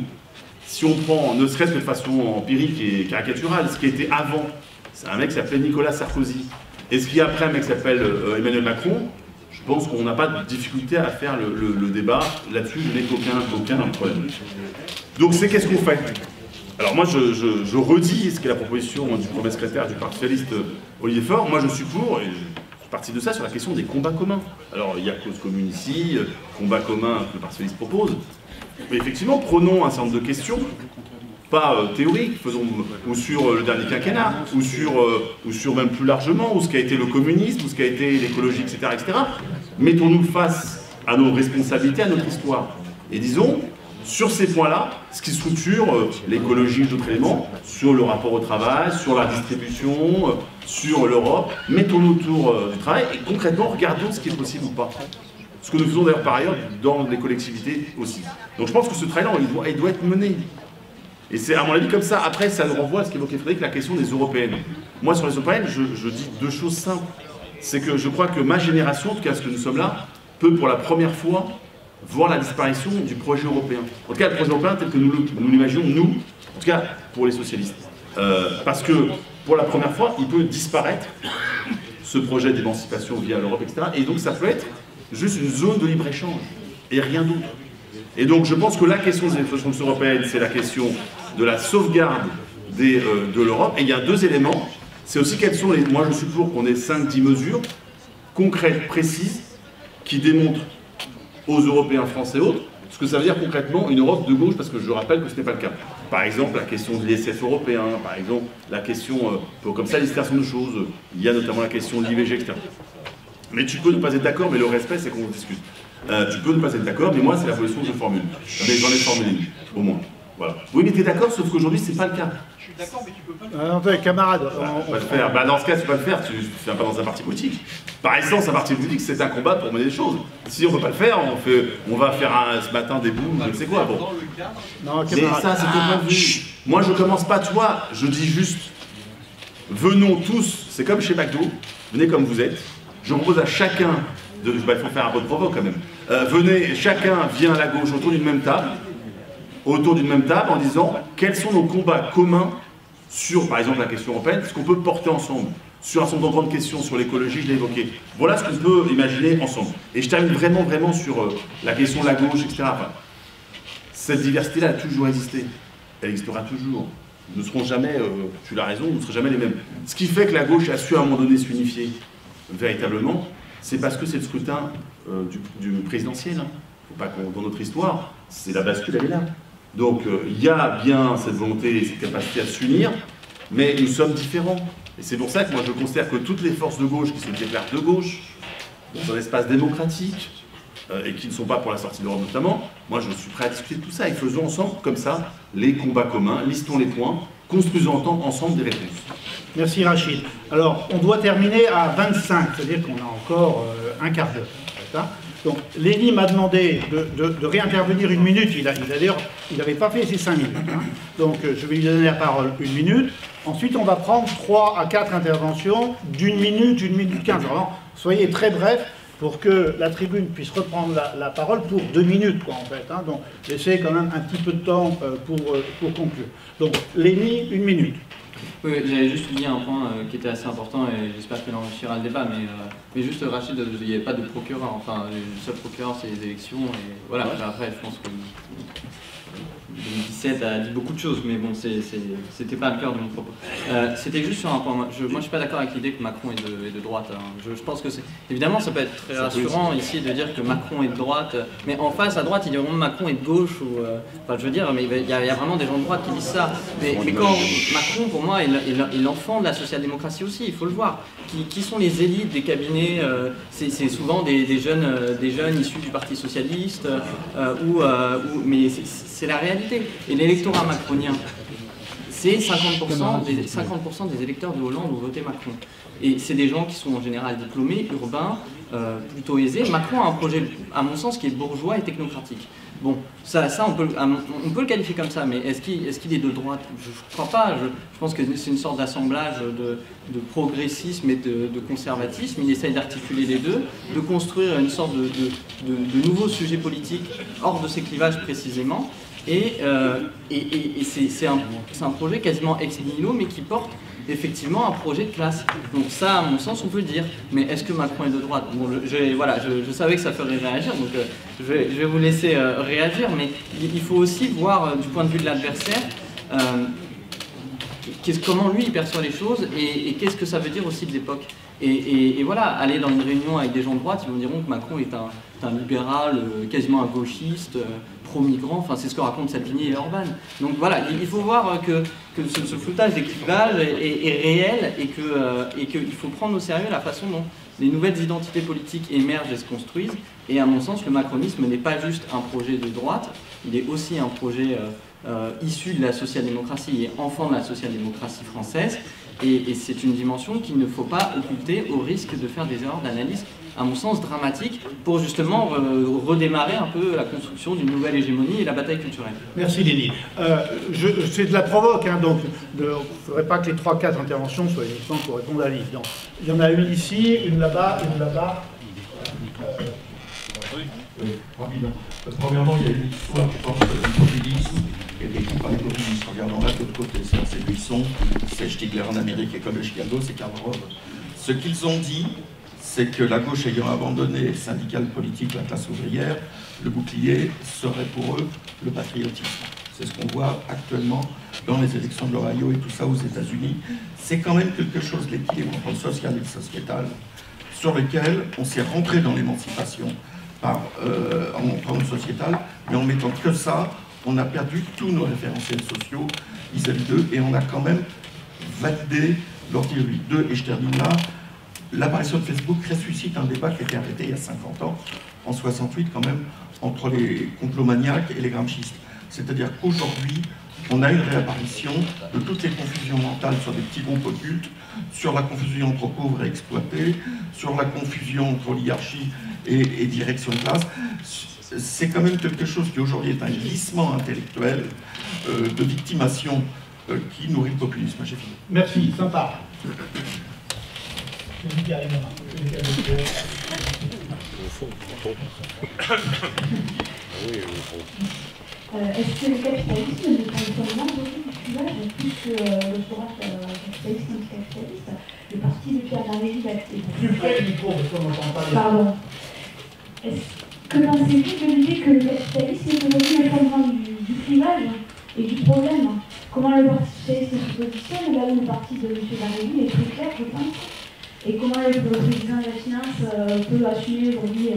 si on prend, ne serait-ce que de façon empirique et caricaturale, ce qui était avant, c'est un mec qui s'appelait Nicolas Sarkozy, et ce qui est après un mec qui s'appelle Emmanuel Macron, je pense qu'on n'a pas de difficulté à faire le débat là-dessus, je n'ai aucun problème. Donc c'est qu'est-ce qu'on fait? Alors moi je redis ce qu'est la proposition du premier secrétaire du Parti socialiste Olivier Faure. Moi je suis pour, et je suis parti de ça sur la question des combats communs. Alors il y a cause commune ici, combat commun que le Parti socialiste propose. Mais effectivement, prenons un certain nombre de questions, pas théoriques, ou sur le dernier quinquennat, ou sur même plus largement, ou ce qu'a été le communisme, ou ce qu'a été l'écologie, etc., etc. Mettons-nous face à nos responsabilités, à notre histoire. Et disons, sur ces points-là, ce qui structure l'écologie et d'autres éléments, sur le rapport au travail, sur la distribution, sur l'Europe, mettons-nous autour du travail et concrètement, regardons ce qui est possible ou pas. Ce que nous faisons d'ailleurs par ailleurs dans les collectivités aussi. Donc je pense que ce travail-là, il doit être mené. Et c'est à mon avis comme ça. Après, ça nous renvoie à ce qu'évoquait Frédéric, la question des européennes. Moi, sur les européennes, je dis deux choses simples. C'est que je crois que ma génération, en tout cas ce que nous sommes là, peut pour la première fois voir la disparition du projet européen. En tout cas, le projet européen tel que nous l'imaginons, nous, en tout cas pour les socialistes. Parce que pour la première fois, il peut disparaître, ce projet d'émancipation via l'Europe, etc. Et donc ça peut être juste une zone de libre-échange, et rien d'autre. Et donc je pense que la question des institutions européennes, c'est la question de la sauvegarde de l'Europe. Et il y a deux éléments. C'est aussi quelles sont les... Moi je suis pour qu'on ait 5-10 mesures concrètes, précises, qui démontrent aux Européens, Français et autres, ce que ça veut dire concrètement une Europe de gauche, parce que je rappelle que ce n'est pas le cas. Par exemple, la question de l'ISF européen, par exemple, la question, comme ça, l'histoire de choses, il y a notamment la question de l'IVG, etc. Mais tu peux ne pas être d'accord, mais le respect, c'est qu'on discute. Tu peux ne pas être d'accord, mais moi, c'est la position que je formule. Mais j'en ai formulé une, au moins. Voilà. Oui, mais tu es d'accord, sauf qu'aujourd'hui, c'est pas le cas. Je suis d'accord, mais tu peux pas... Attendez, camarades... on va le faire. Dans ce cas, tu peux pas le faire, tu ne viens pas dans un parti politique. Par essence, un parti politique, c'est un combat pour mener des choses. Si on ne peut pas le faire, on va faire ce matin des bouts, je ne sais quoi. Bon. Non, mais ça, c'est ton point de vue. Moi, je commence pas toi, je dis juste, venons tous, c'est comme chez McDo, venez comme vous êtes. Je propose à chacun, il faut faire un bon provo quand même, venez, chacun vient à la gauche autour d'une même table, en disant quels sont nos combats communs sur, par exemple, la question européenne, ce qu'on peut porter ensemble, sur un certain nombre de questions, sur l'écologie, je l'ai évoqué. Voilà ce qu'on peut imaginer ensemble. Et je termine vraiment sur la question de la gauche, etc. Enfin, cette diversité-là a toujours existé. Elle existera toujours. Nous ne serons jamais, tu l'as raison, nous ne serons jamais les mêmes. Ce qui fait que la gauche a su à un moment donné s'unifier véritablement, c'est parce que c'est le scrutin du présidentiel. Hein. Faut pas qu'on, dans notre histoire, c'est la bascule, elle est là. Donc il y a bien cette volonté et cette capacité à s'unir, mais nous sommes différents. Et c'est pour ça que moi je considère que toutes les forces de gauche qui se déclarent de gauche, dans un espace démocratique, et qui ne sont pas pour la sortie de l'Europe notamment, moi je suis prêt à discuter de tout ça et faisons ensemble comme ça les combats communs, listons les points, construisons ensemble des réponses. Merci Rachid. Alors on doit terminer à 25, c'est-à-dire qu'on a encore un quart d'heure. Donc Léni m'a demandé de réintervenir une minute, il n'avait pas fait ses 5 minutes. Hein. Donc je vais lui donner la parole 1 minute. Ensuite on va prendre 3 à 4 interventions d'1 minute, 1 minute 15. Alors, soyez très bref. pour que la tribune puisse reprendre la parole pour 2 minutes, quoi, en fait. Hein. Donc, laissez quand même un petit peu de temps pour conclure. Donc, Léni, 1 minute. Oui, j'avais juste dit un point qui était assez important et j'espère qu'il enrichira le débat, mais juste Rachid, il n'y avait pas de procureur, enfin le seul procureur c'est les élections et voilà, après je pense que 2017 a dit beaucoup de choses, mais bon, c'était pas le cœur de mon propos. C'était juste sur un point, moi je suis pas d'accord avec l'idée que Macron est de droite. Hein. Je pense que c'est... Évidemment, ça peut être très rassurant ici de dire que Macron est de droite, mais en face, à droite, ils diront Macron est de gauche, ou... Enfin, je veux dire, mais il y a vraiment des gens de droite qui disent ça. Mais quand Macron, pour moi, est l'enfant de la social-démocratie aussi, il faut le voir. Qui sont les élites des cabinets c'est souvent des jeunes issus du Parti Socialiste, mais c'est la réalité. Et l'électorat macronien, c'est 50% des électeurs de Hollande ont voté Macron. Et c'est des gens qui sont en général diplômés, urbains, plutôt aisés. Macron a un projet, à mon sens, qui est bourgeois et technocratique. Bon, ça on peut le qualifier comme ça, mais est-ce qu'il est de droite? Je ne crois pas. Je pense que c'est une sorte d'assemblage de progressisme et de conservatisme. Il essaye d'articuler les deux, de construire une sorte de nouveaux sujets politiques hors de ces clivages précisément. Et c'est un projet quasiment ex nihilo, mais qui porte effectivement un projet de classe. Donc ça, à mon sens, on peut le dire. Mais est-ce que Macron est de droite? Bon, je savais que ça ferait réagir, donc je vais vous laisser réagir, mais il faut aussi voir du point de vue de l'adversaire comment lui il perçoit les choses et qu'est-ce que ça veut dire aussi de l'époque. Et voilà, aller dans une réunion avec des gens de droite, ils vous diront que Macron est un libéral, quasiment un gauchiste, pro-migrant, enfin c'est ce que racontent Salvini et Orban. Donc voilà, il faut voir que ce floutage des clivages est réel et qu'il faut prendre au sérieux la façon dont les nouvelles identités politiques émergent et se construisent. Et à mon sens, le macronisme n'est pas juste un projet de droite, il est aussi un projet issu de la social-démocratie et enfant de la social-démocratie française. Et c'est une dimension qu'il ne faut pas occulter au risque de faire des erreurs d'analyse, à mon sens, dramatiques, pour justement redémarrer un peu la construction d'une nouvelle hégémonie et la bataille culturelle. Merci Léni. C'est de la provoque, hein, donc il ne faudrait pas que les 3-4 interventions soient uniquement pour répondre à Lise. Il y en a une ici, une là-bas, une là-bas. Oui, rapidement. Premièrement, il y a une histoire, je pense, du populisme, qui est écrite par les populistes. Regardons là de l'autre côté, c'est Buisson, c'est Stigler en Amérique, École de Chicago, c'est Karl Rove. Ce qu'ils ont dit, c'est que la gauche ayant abandonné le syndical politique, la classe ouvrière, le bouclier serait pour eux le patriotisme. C'est ce qu'on voit actuellement dans les élections de l'Ohio et tout ça aux États-Unis. C'est quand même quelque chose, l'équilibre entre le social et le sociétal, sur lequel on s'est rentré dans l'émancipation en montrant le sociétal, mais en mettant que ça, on a perdu tous nos référentiels sociaux vis-à-vis d'eux, et on a quand même validé l'ordre-vie d'eux, et je termine là. L'apparition de Facebook ressuscite un débat qui a été arrêté il y a 50 ans, en 68 quand même, entre les complomaniaques et les gramscistes. C'est-à-dire qu'aujourd'hui, on a une réapparition de toutes les confusions mentales sur des petits groupes occultes, sur la confusion entre pauvres et exploités, sur la confusion entre oligarchie et direction de classe. C'est quand même quelque chose qui aujourd'hui est un glissement intellectuel de victimation qui nourrit le populisme. J'ai fini. Merci, sympa. Est-ce que le capitalisme ne prend moins du clivage plus que le droit capitaliste et anticapitaliste? Le parti de Pierre Valéry Plus près du micro, parce qu'on n'entend pas bien. Pardon. Que pensez-vous de l'idée que le capitalisme est aujourd'hui le fondement du clivage et du problème? Comment le Parti socialiste se positionne? Là où le parti de M. Valéry est très clair, je pense. Et comment le président de la finance peut assumer aujourd'hui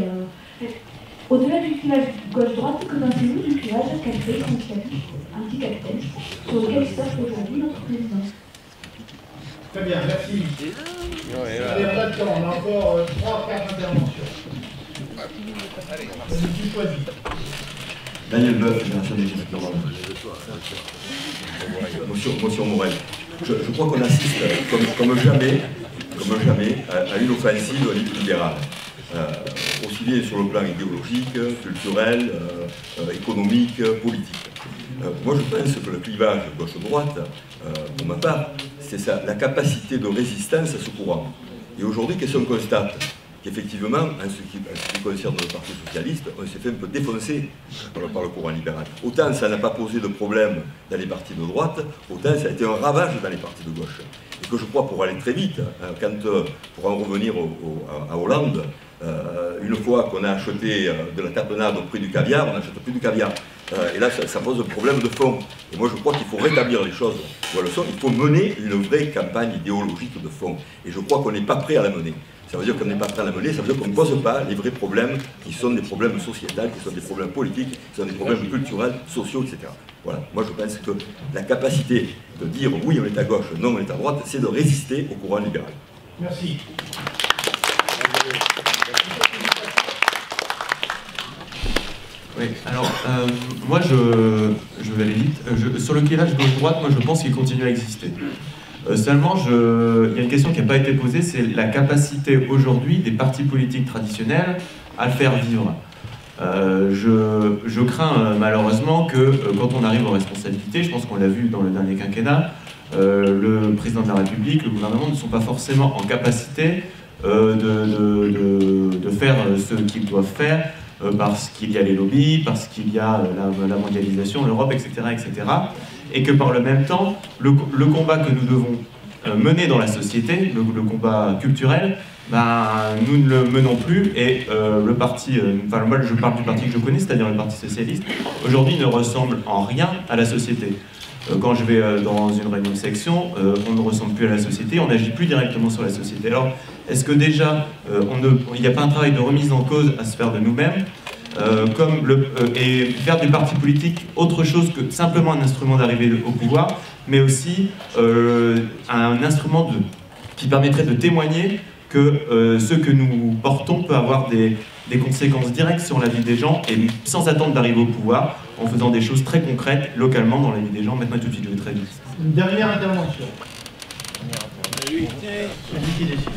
au-delà du clivage gauche-droite, que pensez-vous du clivage capitaliste anticapitaliste sur lequel se porte aujourd'hui notre président? Très bien, merci. Allez, on a le temps, on a encore 3-4 interventions. Je suis choisi. Daniel Boeuf, Fédération des Motion Morel. Je crois qu'on assiste comme jamais à une offensive libérale. Aussi bien sur le plan idéologique, culturel, économique, politique. Moi je pense que le clivage gauche-droite, pour ma part, c'est la capacité de résistance à ce courant. Et aujourd'hui, qu'est-ce qu'on constate? qu'effectivement, en ce qui concerne le Parti socialiste, on s'est fait un peu défoncer par le courant libéral. Autant ça n'a pas posé de problème dans les partis de droite, autant ça a été un ravage dans les partis de gauche. Et que je crois, pour aller très vite, pour en revenir à Hollande, une fois qu'on a acheté de la tapenade au prix du caviar, on n'achète plus du caviar. Et là, ça pose un problème de fond. Et moi, je crois qu'il faut rétablir les choses où elles sont. Il faut mener une vraie campagne idéologique de fond. Et je crois qu'on n'est pas prêt à la mener. Ça veut dire qu'on n'est pas prêt à la mener, ça veut dire qu'on ne pose pas les vrais problèmes qui sont des problèmes sociétals, qui sont des problèmes politiques, qui sont des problèmes culturels, sociaux, etc. Voilà. Moi, je pense que la capacité de dire oui, on est à gauche, non, on est à droite, c'est de résister au courant libéral. Merci. Oui, alors, moi, je vais aller vite. Sur le clivage gauche-droite, moi, je pense qu'il continue à exister. Seulement, il y a une question qui n'a pas été posée, c'est la capacité aujourd'hui des partis politiques traditionnels à le faire vivre. Je crains malheureusement que quand on arrive aux responsabilités, je pense qu'on l'a vu dans le dernier quinquennat, le président de la République, le gouvernement ne sont pas forcément en capacité de faire ce qu'ils doivent faire parce qu'il y a les lobbies, parce qu'il y a la mondialisation, l'Europe, etc., etc. Et que par le même temps, le combat que nous devons mener dans la société, le combat culturel, nous ne le menons plus, et le parti, moi je parle du parti que je connais, c'est-à-dire le Parti socialiste, aujourd'hui ne ressemble en rien à la société. Quand je vais dans une réunion de section, on ne ressemble plus à la société, on n'agit plus directement sur la société. Alors, est-ce que déjà, il n'y a pas un travail de remise en cause à se faire de nous-mêmes, et faire du parti politique autre chose que simplement un instrument d'arrivée au pouvoir, mais aussi un instrument qui permettrait de témoigner que ce que nous portons peut avoir des conséquences directes sur la vie des gens, et sans attendre d'arriver au pouvoir, en faisant des choses très concrètes, localement, dans la vie des gens. Maintenant, tout de suite, je vais très vite. Une dernière intervention. Celui qui décide.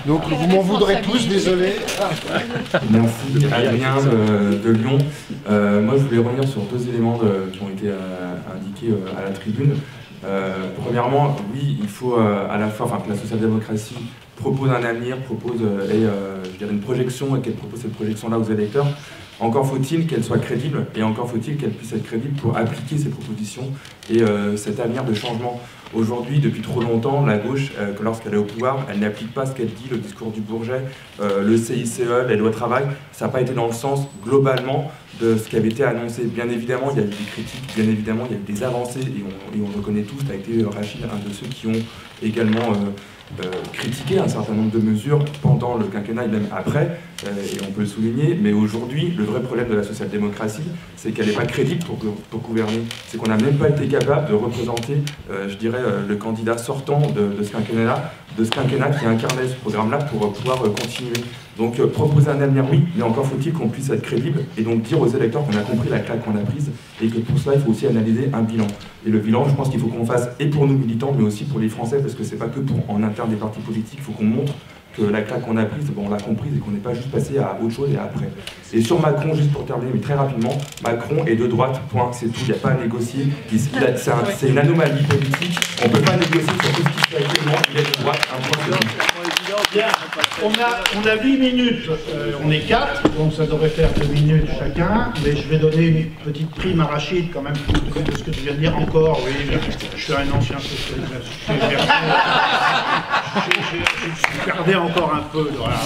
Donc vous m'en voudrez tous, désolé. Merci, Adrien de Lyon. Moi je voulais revenir sur deux éléments qui ont été indiqués à la tribune. Premièrement, oui, il faut à la fois que la social-démocratie propose un avenir, propose je dirais une projection, et qu'elle propose cette projection-là aux électeurs. Encore faut-il qu'elle soit crédible, et encore faut-il qu'elle puisse être crédible pour appliquer ces propositions et cet avenir de changement. Aujourd'hui, depuis trop longtemps, la gauche, lorsqu'elle est au pouvoir, elle n'applique pas ce qu'elle dit, le discours du Bourget, le CICE, les lois travail. Ça n'a pas été dans le sens, globalement, de ce qui avait été annoncé. Bien évidemment, il y a eu des critiques, bien évidemment, il y a eu des avancées, et on reconnaît tous, tu as été, Rachid, un de ceux qui ont également critiqué un certain nombre de mesures pendant le quinquennat et même après, et on peut le souligner, mais aujourd'hui, le vrai problème de la social-démocratie, c'est qu'elle n'est pas crédible pour gouverner. C'est qu'on n'a même pas été capable de représenter, je dirais, le candidat sortant de ce quinquennat qui incarnait ce programme-là pour pouvoir continuer. Donc proposer un avenir, oui, mais encore faut-il qu'on puisse être crédible et donc dire aux électeurs qu'on a compris la claque qu'on a prise et que pour cela, il faut aussi analyser un bilan. Et le bilan, je pense qu'il faut qu'on fasse et pour nous militants, mais aussi pour les Français, parce que c'est pas que en interne des partis politiques, il faut qu'on montre que la claque qu'on a prise, on l'a comprise et qu'on n'est pas juste passé à autre chose et après. Et sur Macron, juste pour terminer, mais très rapidement, Macron est de droite, point, c'est tout, il n'y a pas à négocier. C'est une anomalie politique, on ne peut pas négocier sur tout ce qui se fait actuellement, il est de droite, un point, c'est tout. Bien, on a 8 minutes, on est 4, donc ça devrait faire 2 minutes chacun, mais je vais donner une petite prime à Rachid quand même, de ce que tu viens de dire encore, oui, je suis un ancien socialiste, j'ai gardé encore un peu, voilà.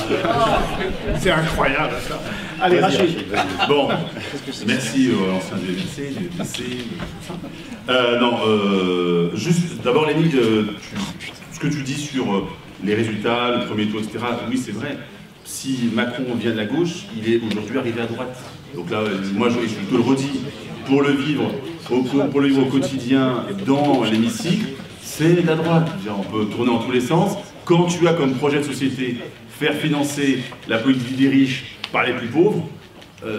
C'est incroyable ça. Allez Rachid. Bon, merci à l'ancien du MLC, du DC, tout ça. Juste, d'abord Lénie, ce que tu dis sur les résultats, le premier tour, etc. Oui, c'est vrai. Si Macron vient de la gauche, il est aujourd'hui arrivé à droite. Donc là, moi, je te le redis, pour le vivre au quotidien, dans l'hémicycle, c'est la droite. On peut tourner en tous les sens. Quand tu as comme projet de société faire financer la politique des riches par les plus pauvres,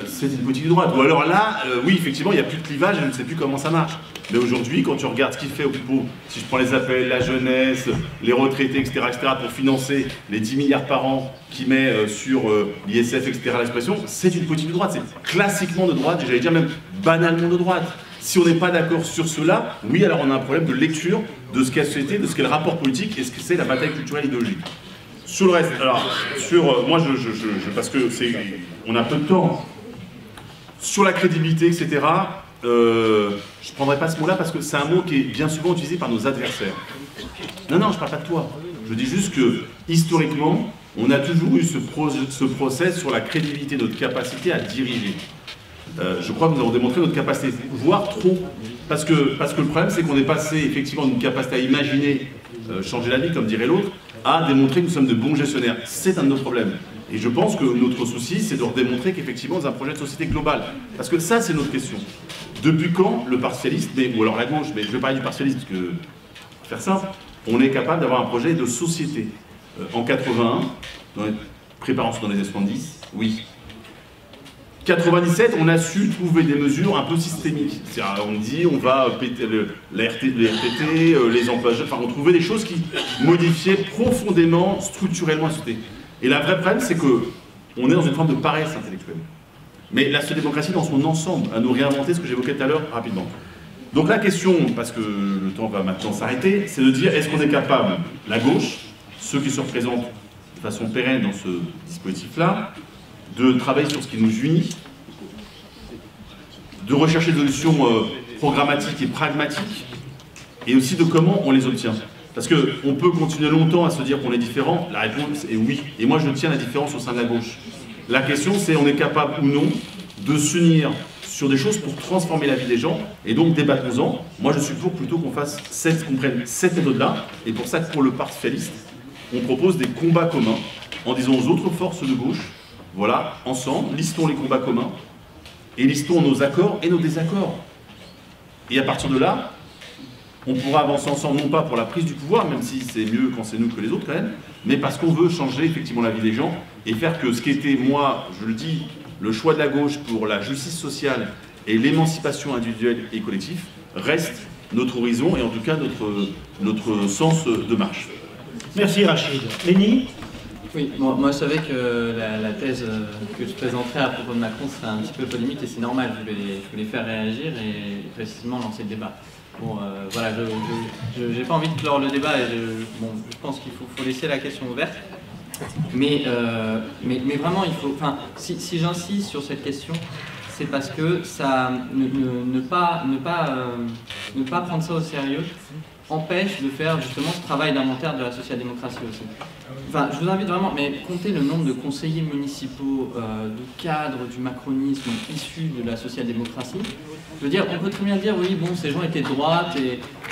c'est une politique de droite. Ou alors là, oui, effectivement, il n'y a plus de clivage, je ne sais plus comment ça marche. Mais aujourd'hui, quand tu regardes ce qu'il fait au plus pauvre, si je prends les appels, la jeunesse, les retraités, etc., pour financer les 10 milliards par an qu'il met sur l'ISF, etc., l'expression, c'est une politique de droite. C'est classiquement de droite, et j'allais dire même banalement de droite. Si on n'est pas d'accord sur cela, oui, alors on a un problème de lecture de ce qu'est la société, de ce qu'est le rapport politique et ce que c'est la bataille culturelle idéologique. Sur le reste, alors, moi, parce que on a peu de temps. Sur la crédibilité, etc., je ne prendrai pas ce mot-là parce que c'est un mot qui est bien souvent utilisé par nos adversaires. Non, je ne parle pas de toi. Je dis juste que, historiquement, on a toujours eu ce process sur la crédibilité de notre capacité à diriger. Je crois que nous avons démontré notre capacité, voire trop. Parce que le problème, c'est qu'on est passé effectivement d'une capacité à imaginer changer la vie, comme dirait l'autre, à démontrer que nous sommes de bons gestionnaires. C'est un de nos problèmes. Et je pense que notre souci, c'est de redémontrer qu'effectivement, c'est un projet de société globale. Parce que ça, c'est notre question. Depuis quand le Parti socialiste, ou alors la gauche, mais je vais parler du Parti socialiste, parce que, pour faire simple, on est capable d'avoir un projet de société. En 81, préparant-se dans les années 70, oui. 97, on a su trouver des mesures un peu systémiques. On dit, on va péter les RTT, les emplois jeunes, enfin, on trouvait des choses qui modifiaient profondément, structurellement la société. Et le vrai problème, c'est qu'on est dans une forme de paresse intellectuelle. Mais la social-démocratie dans son ensemble, à nous réinventer ce que j'évoquais tout à l'heure rapidement. Donc la question, parce que le temps va maintenant s'arrêter, c'est de dire, est-ce qu'on est capable, la gauche, ceux qui se représentent de façon pérenne dans ce dispositif-là, de travailler sur ce qui nous unit, de rechercher des solutions programmatiques et pragmatiques, et aussi de comment on les obtient. Parce qu'on peut continuer longtemps à se dire qu'on est différent, la réponse est oui. Et moi je tiens la différence au sein de la gauche. La question c'est on est capable ou non de s'unir sur des choses pour transformer la vie des gens, et donc débattons-en. Moi je suis pour plutôt qu'on prenne cette méthode-là, et pour ça pour le Parti socialiste, on propose des combats communs, en disant aux autres forces de gauche, voilà, ensemble, listons les combats communs, et listons nos accords et nos désaccords. Et à partir de là, on pourra avancer ensemble, non pas pour la prise du pouvoir, même si c'est mieux quand c'est nous que les autres quand même, mais parce qu'on veut changer effectivement la vie des gens, et faire que ce qui était, moi, je le dis, le choix de la gauche pour la justice sociale et l'émancipation individuelle et collective, reste notre horizon, et en tout cas notre sens de marche. Merci Rachid. Léni ? Oui, moi je savais que la thèse que je présenterais à propos de Macron serait un petit peu polémique, et c'est normal, je voulais faire réagir et précisément lancer le débat. Bon, voilà, j'ai pas envie de clore le débat, et je pense qu'il faut laisser la question ouverte. Mais vraiment, il faut, enfin, si j'insiste sur cette question, c'est parce que ça, ne pas prendre ça au sérieux empêche de faire justement ce travail d'inventaire de la social-démocratie aussi. Enfin, je vous invite vraiment, mais comptez le nombre de conseillers municipaux, de cadres du macronisme issus de la social-démocratie. Je veux dire, on peut très bien dire, oui, bon, ces gens étaient de droite,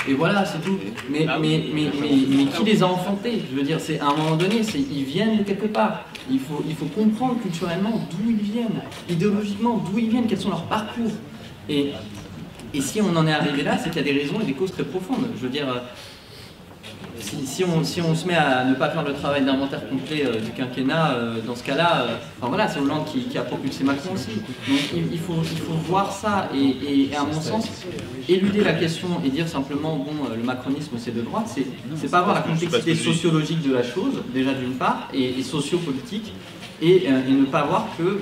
et voilà, c'est tout. Mais qui les a enfantés? Je veux dire, c'est à un moment donné, ils viennent de quelque part. Il faut comprendre culturellement d'où ils viennent, idéologiquement, d'où ils viennent, quels sont leurs parcours. Et si on en est arrivé là, c'est qu'il y a des raisons et des causes très profondes. Je veux dire, si on se met à ne pas faire le travail d'inventaire complet du quinquennat, dans ce cas-là, enfin voilà, c'est Hollande qui a propulsé Macron aussi. Donc il faut voir ça et à mon sens, éluder la question et dire simplement, bon, le macronisme c'est de droite, c'est pas avoir la complexité sociologique de la chose, déjà d'une part, et sociopolitique. Et ne pas voir que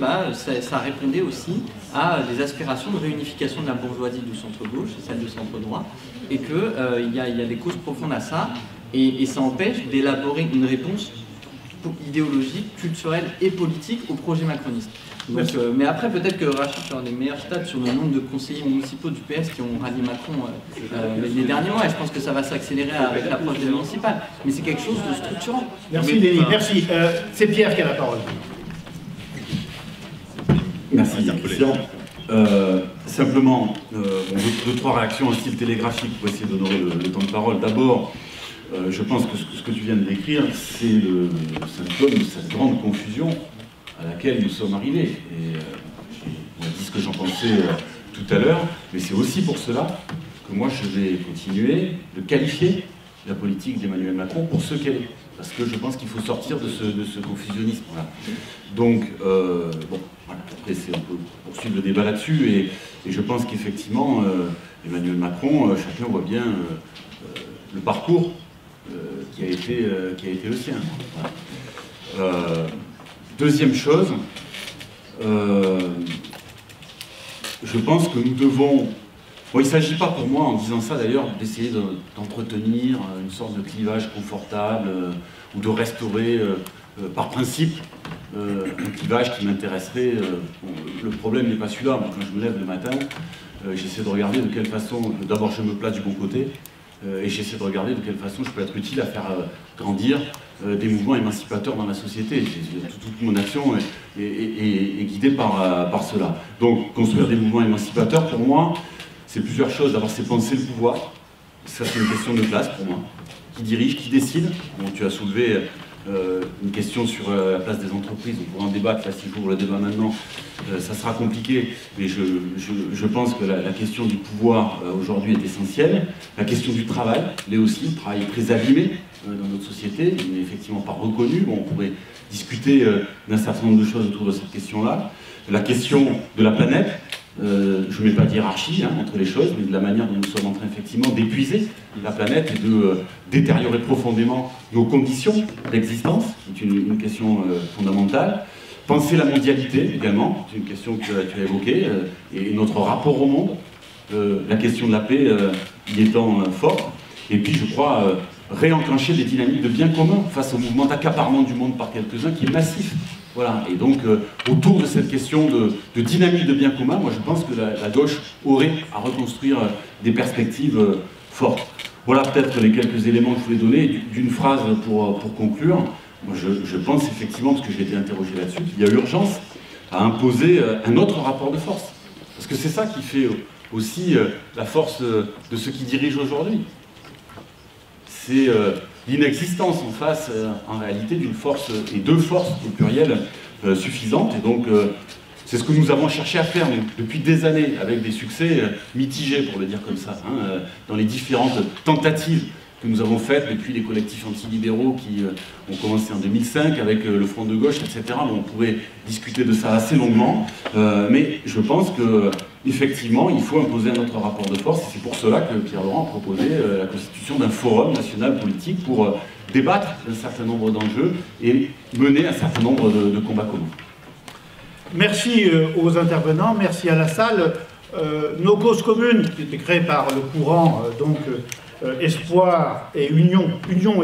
ça répondait aussi à des aspirations de réunification de la bourgeoisie du centre-gauche et celle du centre-droit, et qu'il y a des causes profondes à ça, et ça empêche d'élaborer une réponse idéologique, culturelle et politique au projet macroniste. Donc, mais après, peut-être que Rachid aura des meilleurs stats sur le nombre de conseillers municipaux du PS qui ont rallié Macron les derniers mois, et je pense que ça va s'accélérer avec l'approche des municipales. Mais c'est quelque chose de structurant. Merci Denis, merci. C'est Pierre qui a la parole. Merci, Christian. Simplement, deux, trois réactions en style télégraphique pour essayer d'honorer le temps de parole. D'abord, je pense que ce que tu viens de décrire, c'est le symptôme de cette grande confusion à laquelle nous sommes arrivés. Et j'ai dit ce que j'en pensais tout à l'heure, mais c'est aussi pour cela que moi je vais continuer de qualifier la politique d'Emmanuel Macron pour ce qu'elle est. Parce que je pense qu'il faut sortir de ce confusionnisme. Voilà. Donc, bon, voilà. Après, on peut poursuivre le débat là-dessus, et je pense qu'effectivement, Emmanuel Macron, chacun voit bien le parcours qui a été le sien. Voilà. Deuxième chose, je pense que nous devons Bon, il ne s'agit pas pour moi, en disant ça d'ailleurs, d'essayer d'entretenir une sorte de clivage confortable ou de restaurer par principe un clivage qui m'intéresserait. Le problème n'est pas celui-là. Moi, quand je me lève le matin, j'essaie de regarder de quelle façon, d'abord je me place du bon côté, et j'essaie de regarder de quelle façon je peux être utile à faire grandir des mouvements émancipateurs dans la société. Toute mon action est guidée par cela. Donc construire des mouvements émancipateurs, pour moi, c'est plusieurs choses. D'abord, c'est penser le pouvoir. Ça, c'est une question de classe pour moi. Qui dirige, qui décide. Bon, tu as soulevé une question sur la place des entreprises. On pourra en débattre. Là, si j'ouvre le débat maintenant, ça sera compliqué. Mais je pense que la question du pouvoir aujourd'hui est essentielle. La question du travail, là aussi, le travail est très abîmé dans notre société. Il n'est effectivement pas reconnu. Bon, on pourrait discuter d'un certain nombre de choses autour de cette question-là. La question de la planète. Je ne mets pas de hiérarchie entre les choses, mais de la manière dont nous sommes en train effectivement d'épuiser la planète et de détériorer profondément nos conditions d'existence, c'est une question fondamentale. Penser la mondialité également, c'est une question que tu as évoquée, et notre rapport au monde, la question de la paix y étant forte, et puis je crois réenclencher des dynamiques de bien commun face au mouvement d'accaparement du monde par quelques-uns qui est massif. Voilà, et donc autour de cette question de dynamique de bien commun, moi je pense que la gauche aurait à reconstruire des perspectives fortes. Voilà peut-être les quelques éléments que je voulais donner. D'une phrase pour conclure, moi je pense effectivement, parce que j'ai été interrogé là-dessus, qu'il y a urgence à imposer un autre rapport de force. Parce que c'est ça qui fait aussi la force de ceux qui dirigent aujourd'hui. C'est l'inexistence en face, en réalité, d'une force, et deux forces au pluriel, suffisantes. Et donc, c'est ce que nous avons cherché à faire depuis des années, avec des succès mitigés, pour le dire comme ça, dans les différentes tentatives que nous avons faites depuis les collectifs antilibéraux qui ont commencé en 2005, avec le Front de gauche, etc. Bon, on pourrait discuter de ça assez longuement, mais je pense que effectivement, il faut imposer un autre rapport de force, et c'est pour cela que Pierre Laurent a proposé la constitution d'un forum national politique pour débattre d'un certain nombre d'enjeux et mener un certain nombre de combats communs. Merci aux intervenants, merci à la salle. Nos causes communes, qui étaient créées par le courant Espoir et Union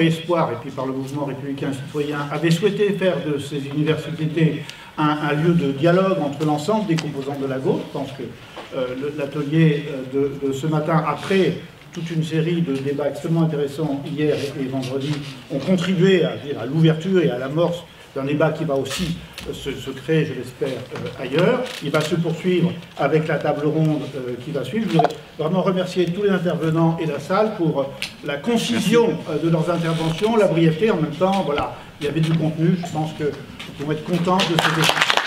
et Espoir, et puis par le mouvement républicain citoyen, avaient souhaité faire de ces universités un lieu de dialogue entre l'ensemble des composants de la gauche. Je pense que l'atelier de ce matin, après toute une série de débats extrêmement intéressants hier et vendredi, ont contribué à l'ouverture et à l'amorce d'un débat qui va aussi se créer, je l'espère, ailleurs. Il va se poursuivre avec la table ronde qui va suivre. Je voudrais vraiment remercier tous les intervenants et la salle pour la concision de leurs interventions, la brièveté. En même temps, voilà, il y avait du contenu. Je pense que nous pouvons être contents de cette équipe.